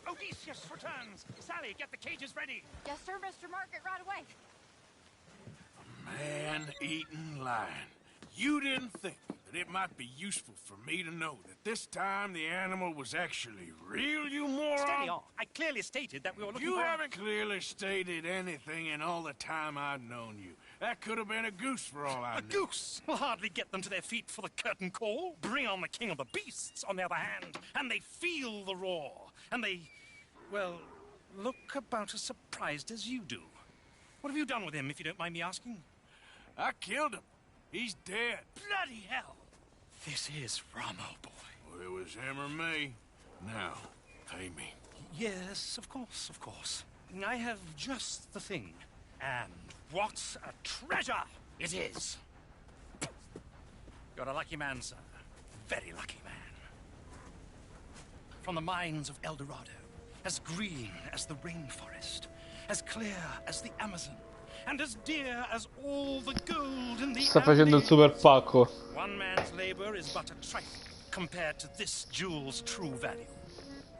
Odysseus returns. Sally, get the cages ready. Yes, sir, Mr. Margaret, right away. Man-eating lion. You didn't think that it might be useful for me to know that this time the animal was actually real, you moron? Steady on. I clearly stated that we were looking You for... haven't clearly stated anything in all the time I've known you. That could have been a goose for all I knew. A goose will hardly get them to their feet for the curtain call. Bring on the king of the beasts, on the other hand, and they feel the roar. And they, well, look about as surprised as you do. What have you done with him, if you don't mind me asking? I killed him. He's dead. Bloody hell! This is Ramo, boy. Well, it was him or me. Now, pay me. Yes, of course, of course. I have just the thing. And what a treasure it is! You're a lucky man, sir. Very lucky man. From the mines of El Dorado, as green as the rainforest, as clear as the Amazon, and as dear as all the gold in the Sta facendo il super pacco. One man's labor is but a trifle compared to this jewel's true value.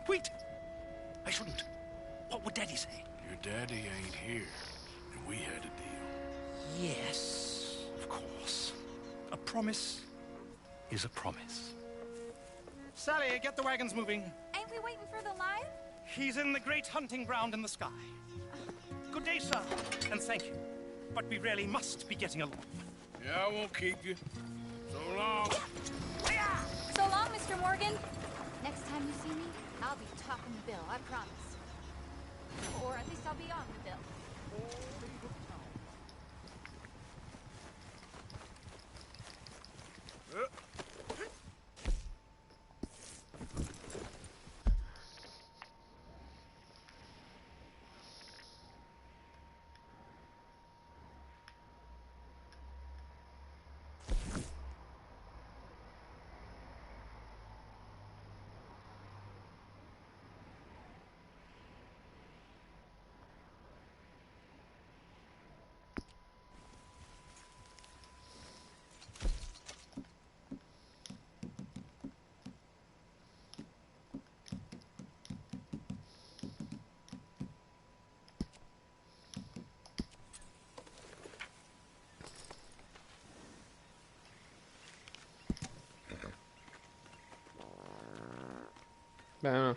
Wait! I shouldn't. What would Daddy say? Your daddy ain't here, and we had a deal. Yes, of course. A promise is a promise. Sally, get the wagons moving. Ain't we waiting for the lion? He's in the great hunting ground in the sky. Good day, sir, and thank you. But we really must be getting along. Yeah, I won't keep you. So long. So long, Mr. Morgan. Next time you see me, I'll be topping the bill, I promise. Or at least I'll be on the bill. Bene.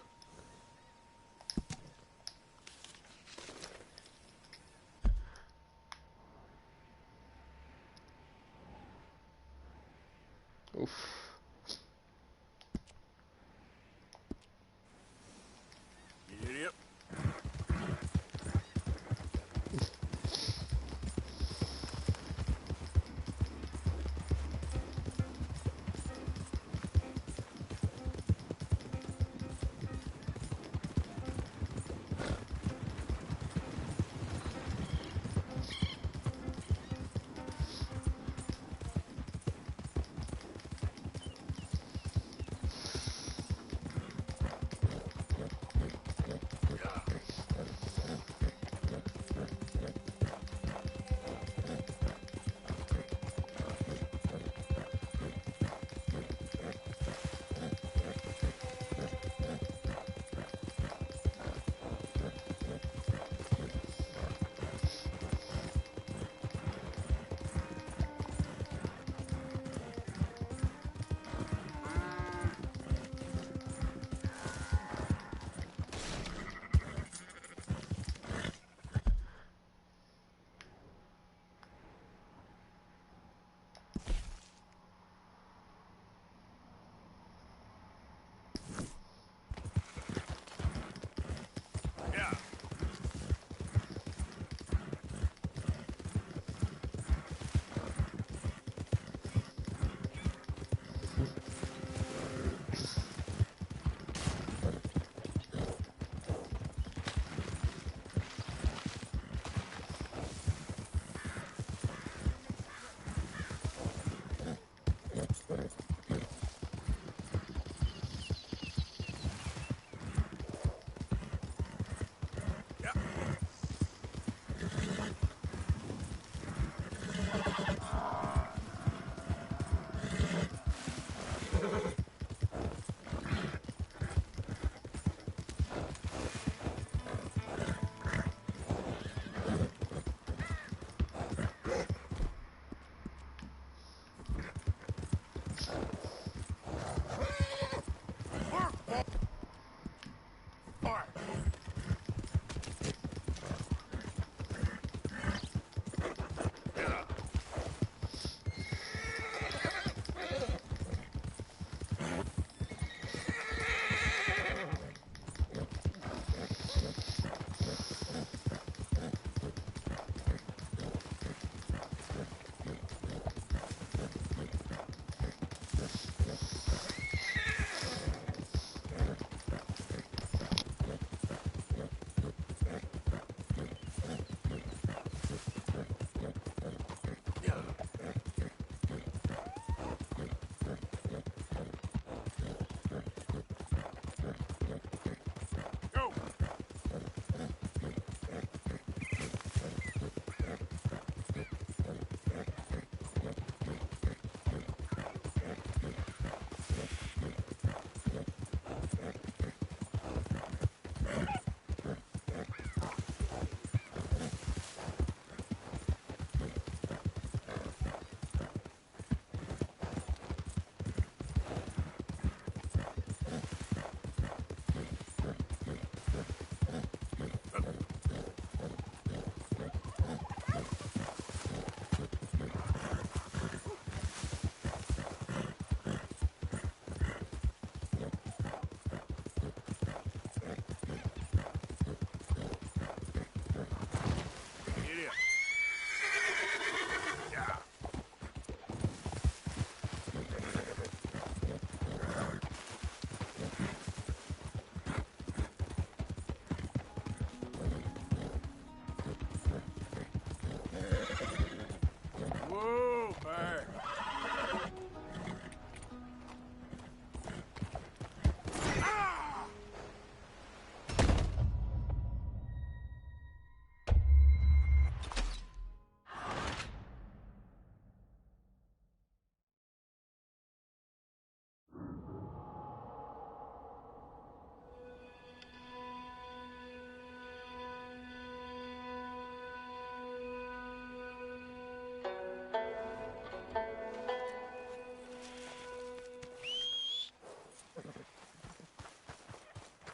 Uff. Yep.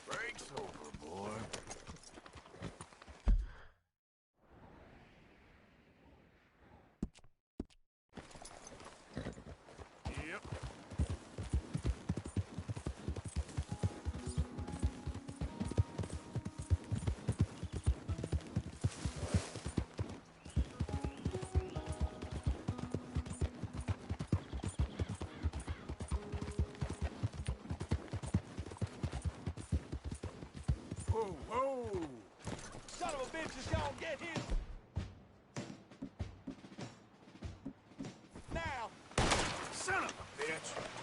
Break's over, boy. Yep. Whoa, whoa! Son of a bitch is gonna get his. Now! Son of a bitch!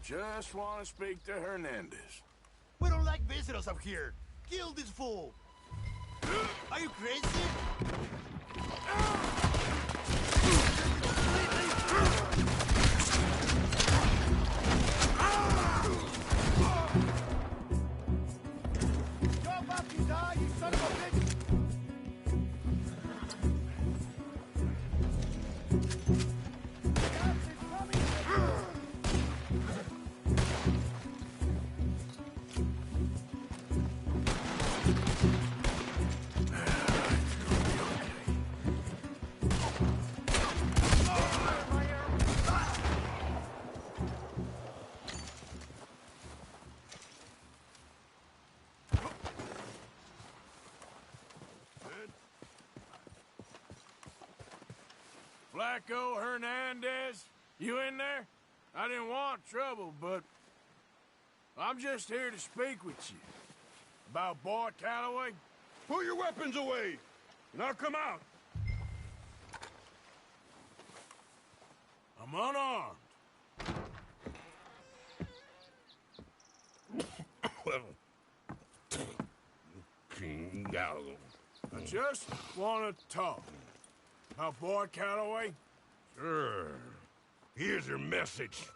Just want to speak to Hernandez. We don't like visitors up here. Kill this fool. Are you crazy? Jump up, you die, you son of a bitch! Flacco Hernandez, you in there? I didn't want trouble, but I'm just here to speak with you. About Boy Calloway? Put your weapons away, and I'll come out. I'm unarmed. King Gallo. I just want to talk. About Boy Calloway? Sure. Here's your message.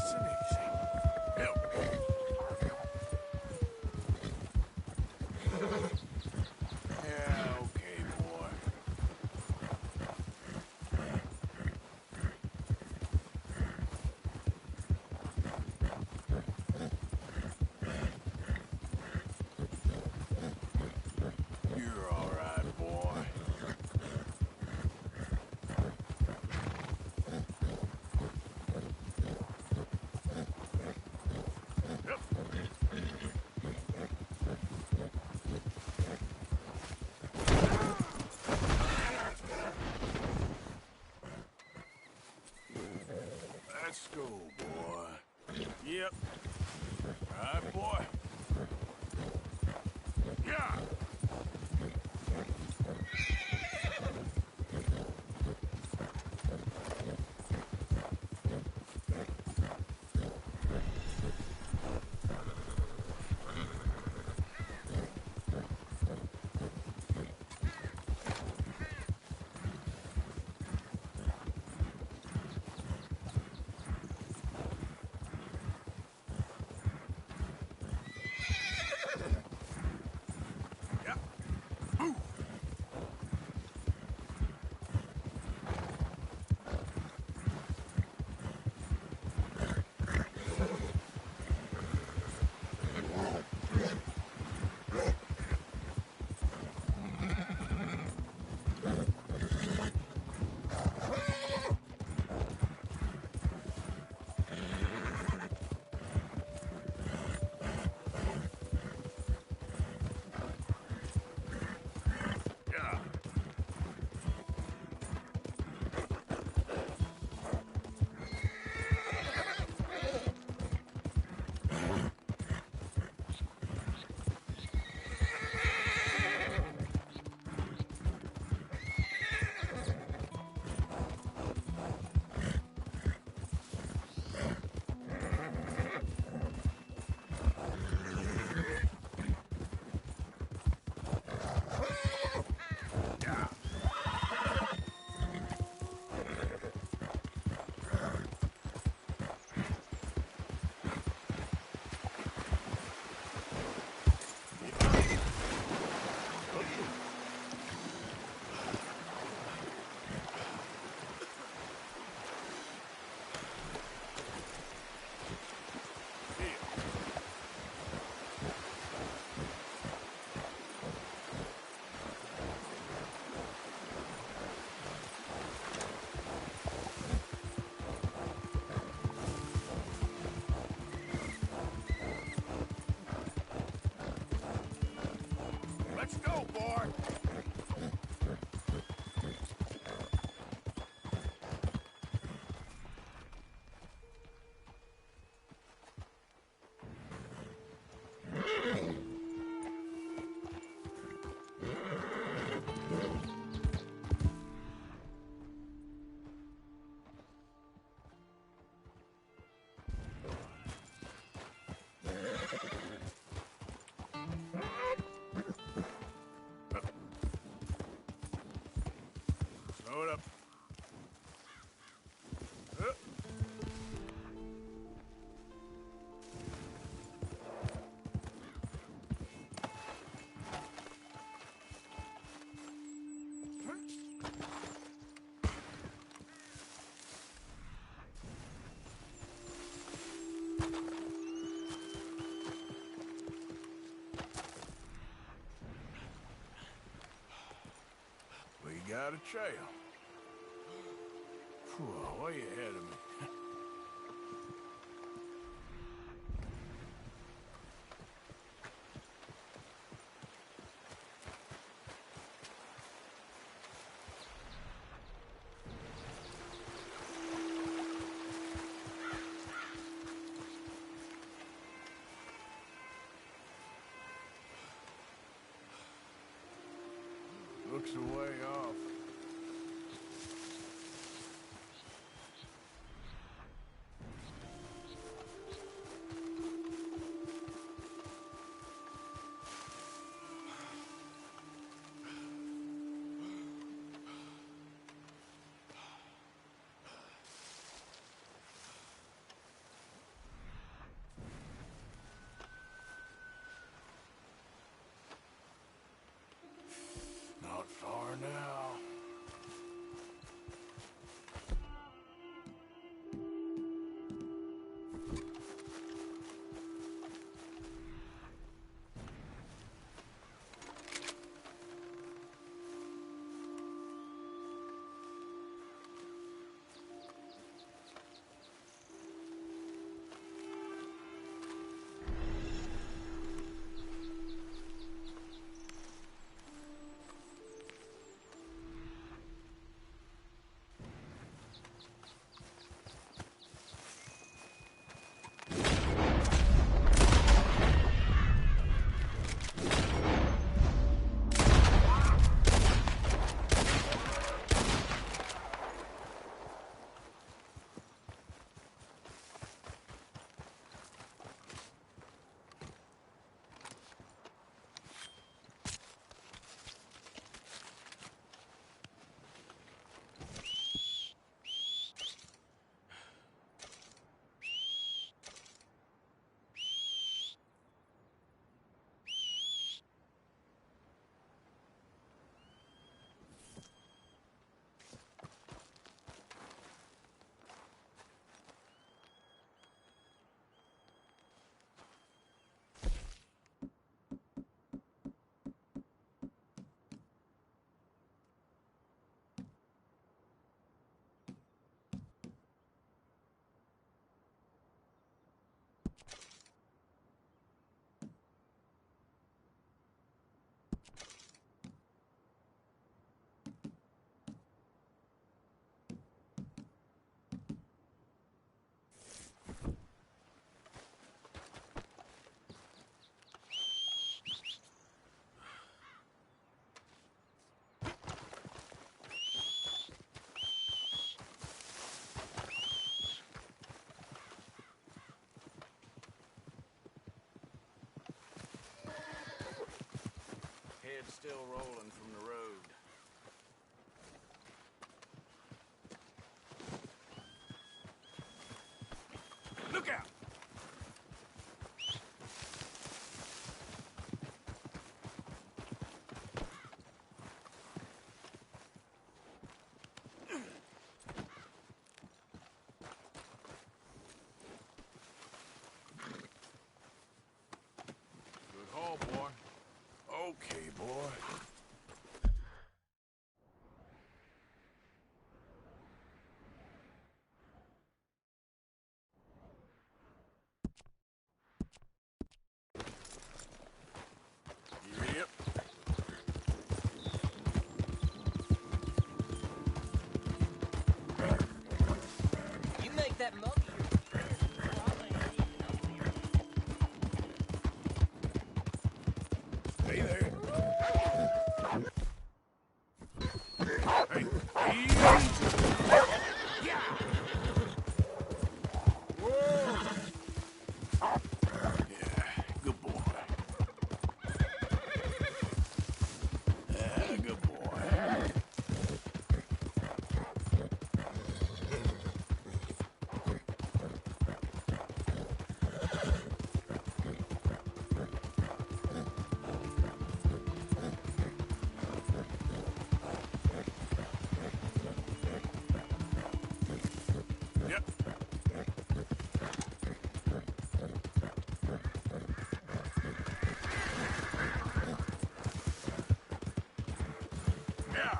Nice and easy. Help. Yeah, okay, boy. You're all right, boy. Let's go, boy. Yep. All right, boy. Yeah. Let's go, boy. Slow it up. We got a trail. Whew, way ahead of me. Looks a way off. it's still rolling from the road. Look out! Good haul, boy. Okay, boy. Yep. You make that mug Hey there. Hey, easy. Yeah. Whoa. Yeah, good boy. Yeah, good boy. Yep. Yeah.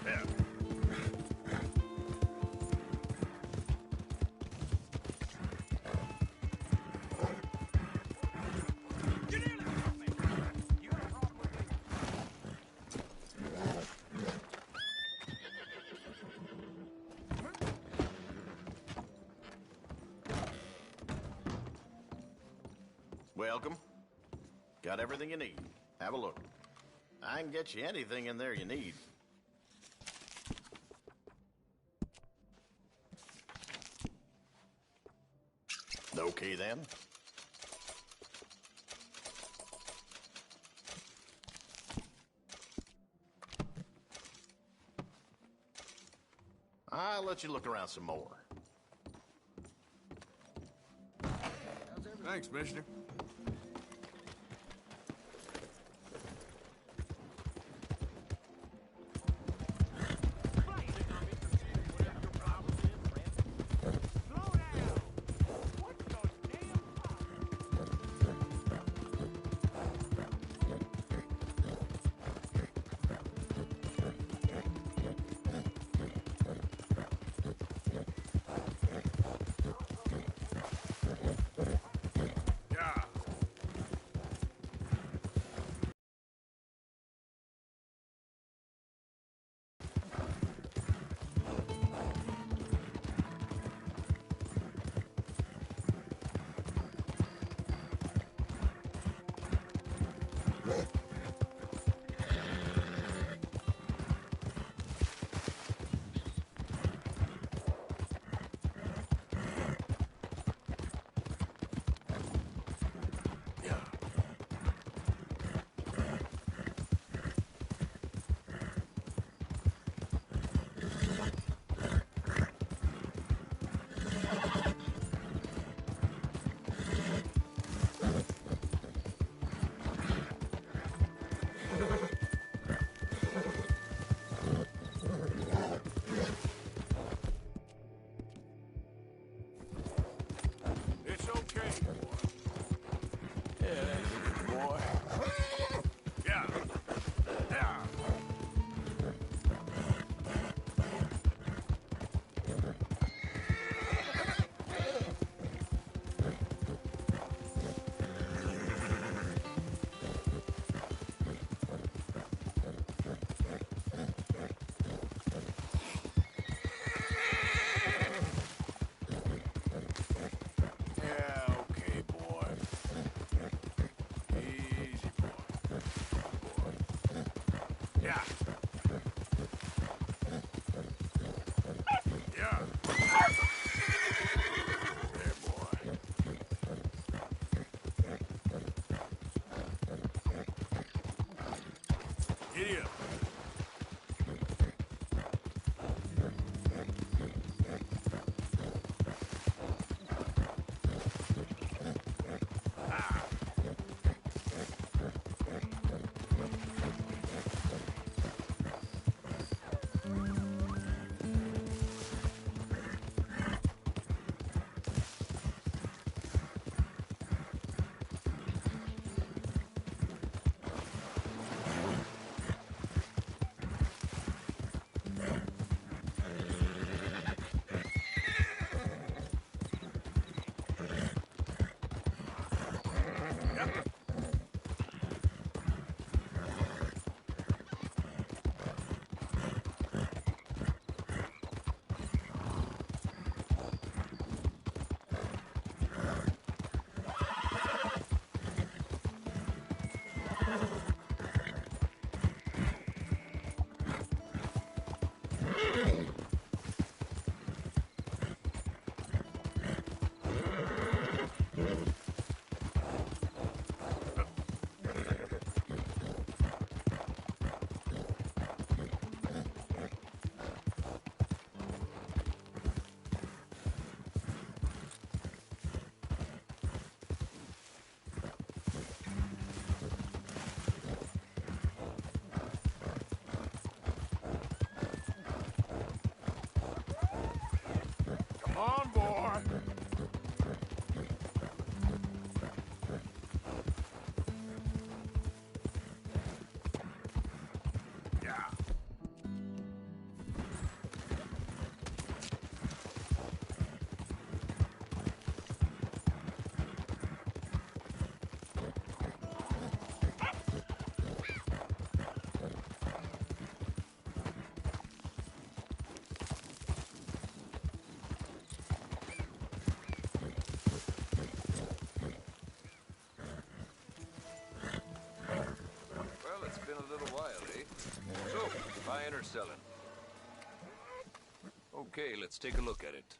Yeah. Welcome. Got everything you need. Have a look. I can get you anything in there you need. Okay, then. I'll let you look around some more. Thanks, mister. Yeah. Giddy up. Come on, boy. Yeah. Well, it's been a little while, eh? So, buying or selling? Okay, let's take a look at it.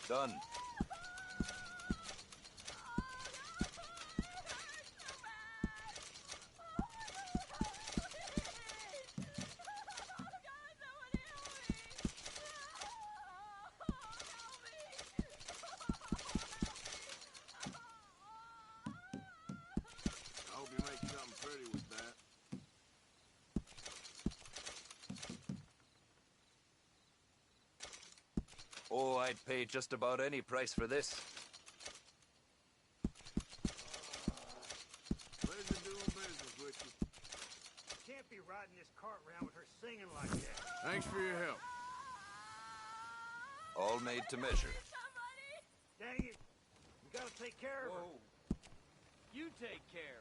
Done. I hope you make something pretty with that. Oh, I'd pay just about any price for this. Pleasure doing business with you. Can't be riding this cart around with her singing like that. Thanks for your help. All made to measure. Dang it. We gotta take care of her. You take care.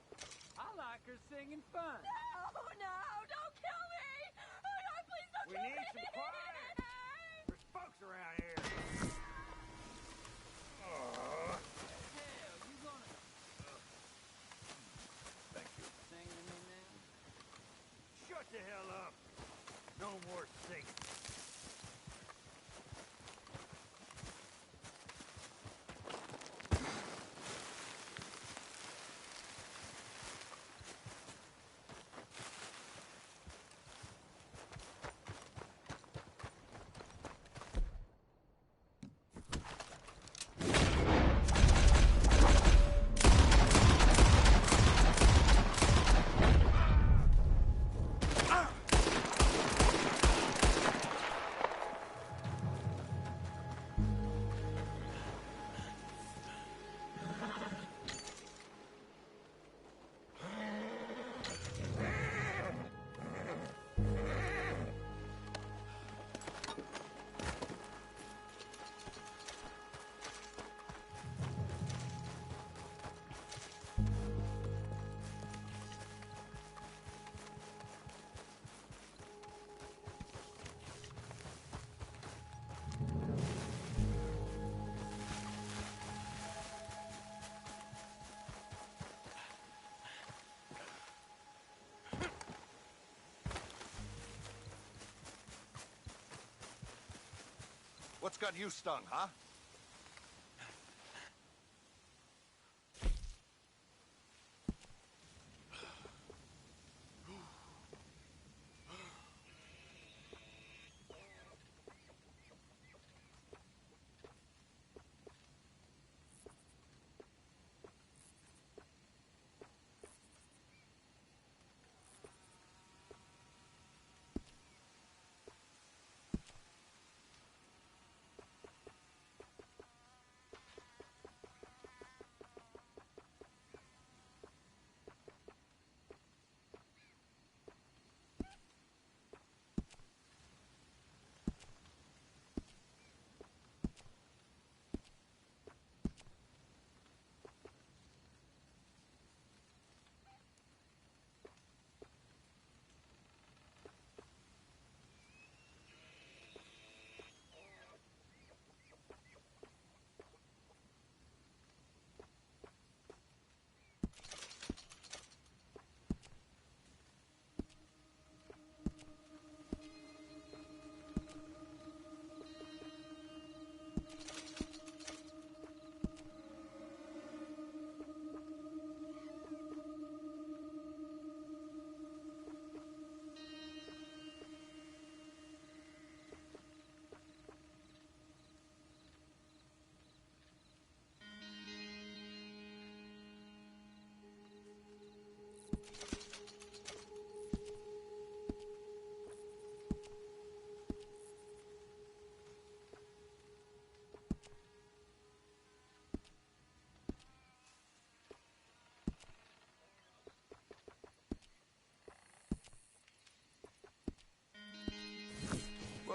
I like her singing fun. No, no, don't kill me! Oh, no, please don't We kill need me! some quiet. There's folks around here. Hell, you gonna Thank you. sing to me now? Shut the hell up. No more singing. What's got you stung, huh?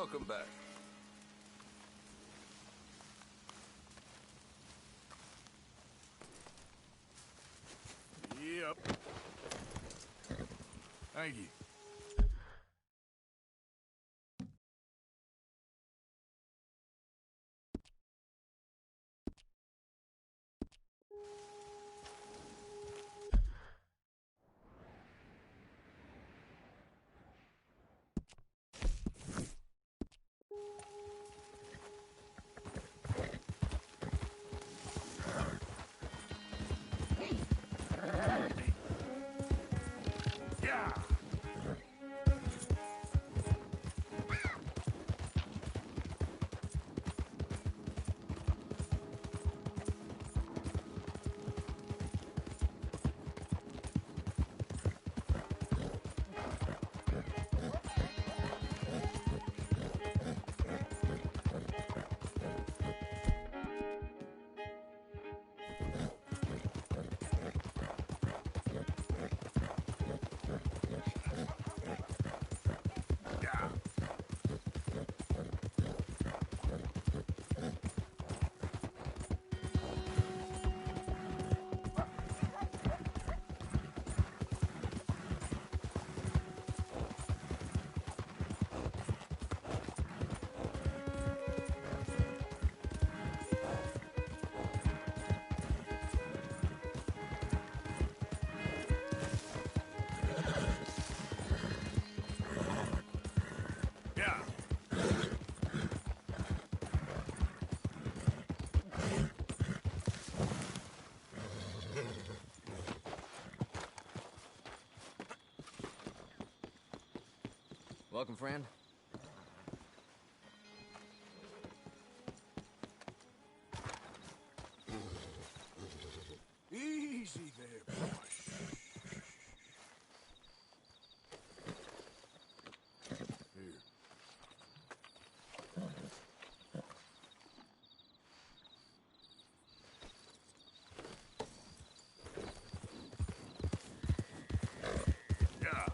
Welcome back. Yep. Thank you. Yeah. Yeah. Welcome, friend. Easy there, boy. Here. Yeah.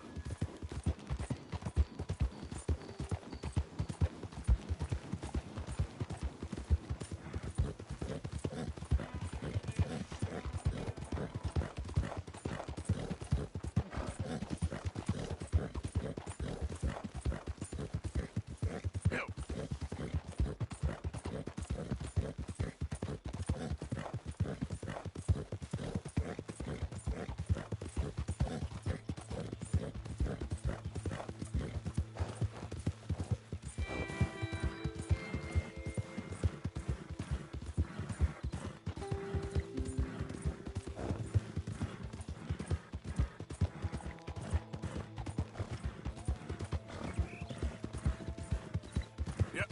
Yep.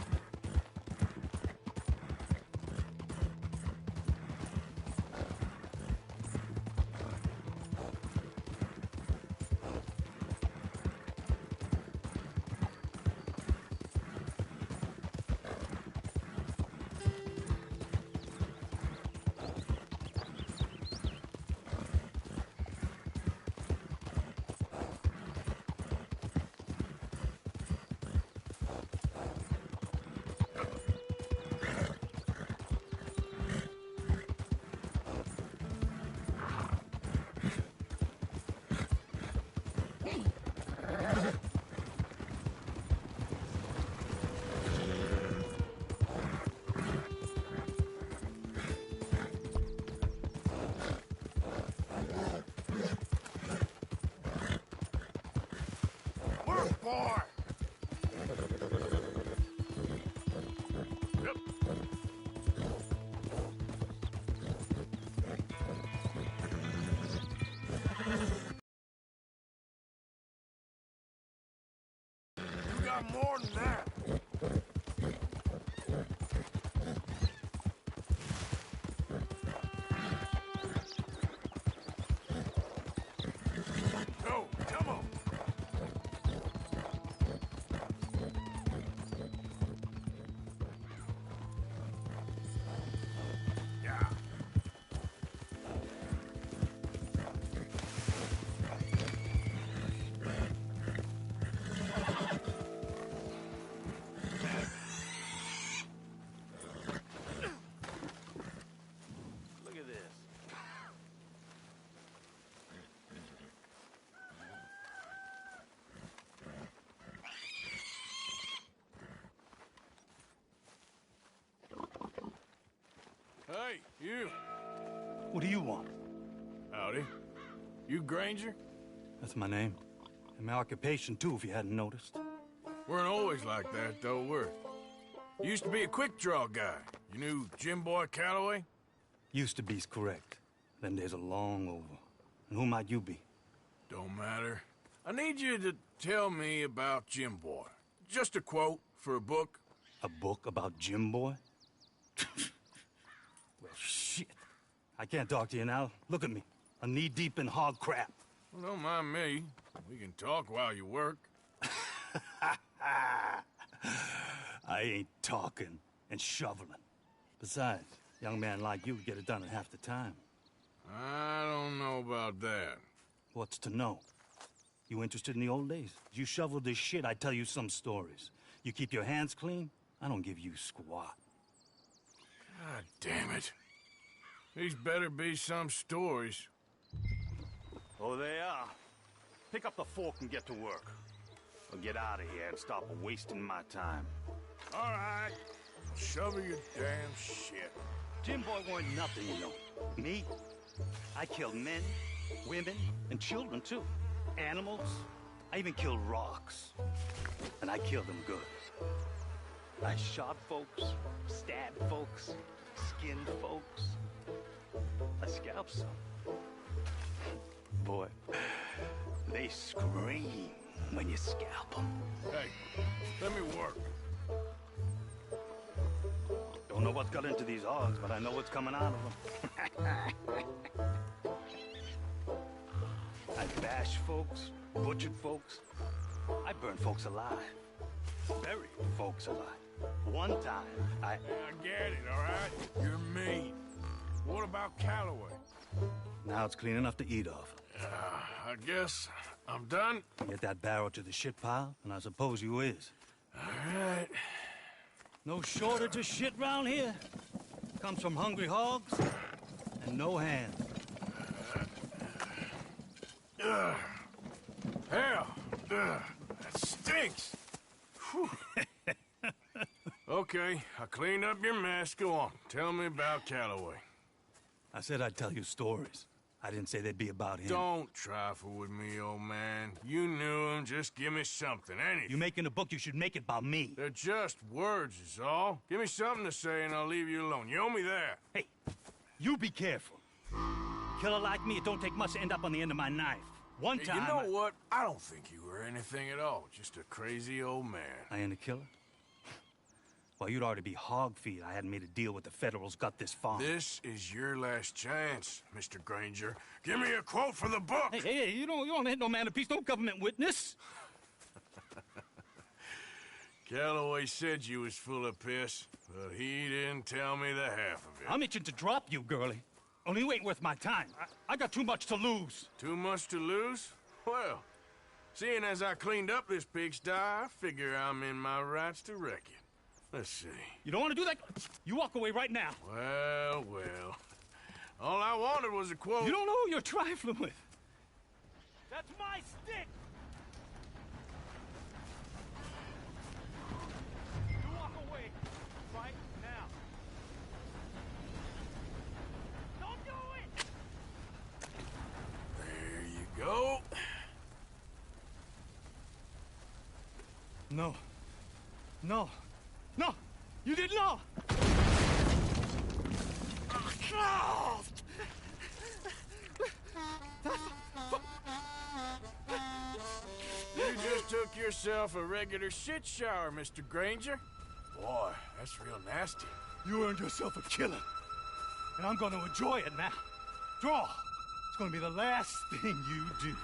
Work, boy! Yep. You got more than that. Go, come on. Yeah. You. What do you want? Howdy. You Granger? That's my name. And my occupation, too, if you hadn't noticed. Weren't always like that, though, were you? Used to be a quick-draw guy. You knew Jim Boy Calloway? Used to be's correct. Them days are long over. And who might you be? Don't matter. I need you to tell me about Jim Boy. Just a quote for a book. A book about Jim Boy? Well, shit. I can't talk to you now. Look at me. I'm knee-deep in hog crap. Well, don't mind me. We can talk while you work. I ain't talking and shoveling. Besides, a young man like you would get it done in half the time. I don't know about that. What's to know? You interested in the old days? You shoveled this shit, I tell you some stories. You keep your hands clean, I don't give you squat. God damn it. These better be some stories. Oh, they are. Pick up the fork and get to work. Or get out of here and stop wasting my time. All right. Shovel your damn shit. Jim Boy weren't nothing, you know. Me? I killed men, women, and children, too. Animals. I even killed rocks. And I killed them good. I shot folks, stabbed folks, skinned folks. I scalped some. Boy, they scream when you scalp them. Hey, let me work. Don't know what's got into these hogs, but I know what's coming out of them. I bashed folks, butchered folks. I burned folks alive. Buried folks alive. One time, I get it, all right? You're mean. What about Calloway? Now it's clean enough to eat off. I guess I'm done. Get that barrel to the shit pile, and I suppose you is. All right. No shortage of shit round here. Comes from hungry hogs and no hands. Hell, that stinks. Okay, I cleaned up your mess. Go on. Tell me about Calloway. I said I'd tell you stories. I didn't say they'd be about him. Don't trifle with me, old man. You knew him. Just give me something, anything. You making a book, you should make it about me. They're just words, is all. Give me something to say and I'll leave you alone. You owe me that. Hey, you be careful. Killer like me, it don't take much to end up on the end of my knife. One Hey, time... you know what? I don't think you were anything at all. Just a crazy old man. I ain't a killer? Well, you'd already be hog feed. I hadn't made a deal with the Federals, got this far. This is your last chance, Mr. Granger. Give me a quote for the book. Hey, you don't hit no man of peace, no government witness. Calloway said you was full of piss, but he didn't tell me the half of it. I'm itching to drop you, girlie. Only you ain't worth my time. I got too much to lose. Too much to lose? Well, seeing as I cleaned up this pigsty, I figure I'm in my rights to wreck it. Let's see. You don't want to do that? You walk away right now. Well. All I wanted was a quote. You don't know who you're trifling with. That's my stick! You walk away right now. Don't do it! There you go. No. No. No! You didn't know! You just took yourself a regular shit shower, Mr. Granger. Boy, that's real nasty. You earned yourself a killing. And I'm going to enjoy it now. Draw! It's going to be the last thing you do.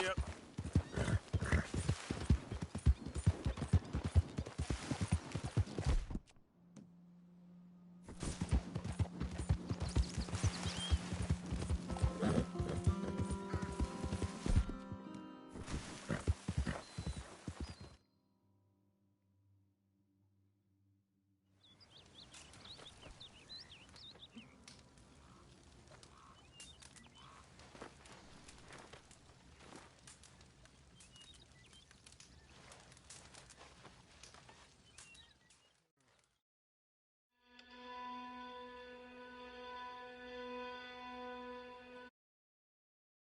Yep.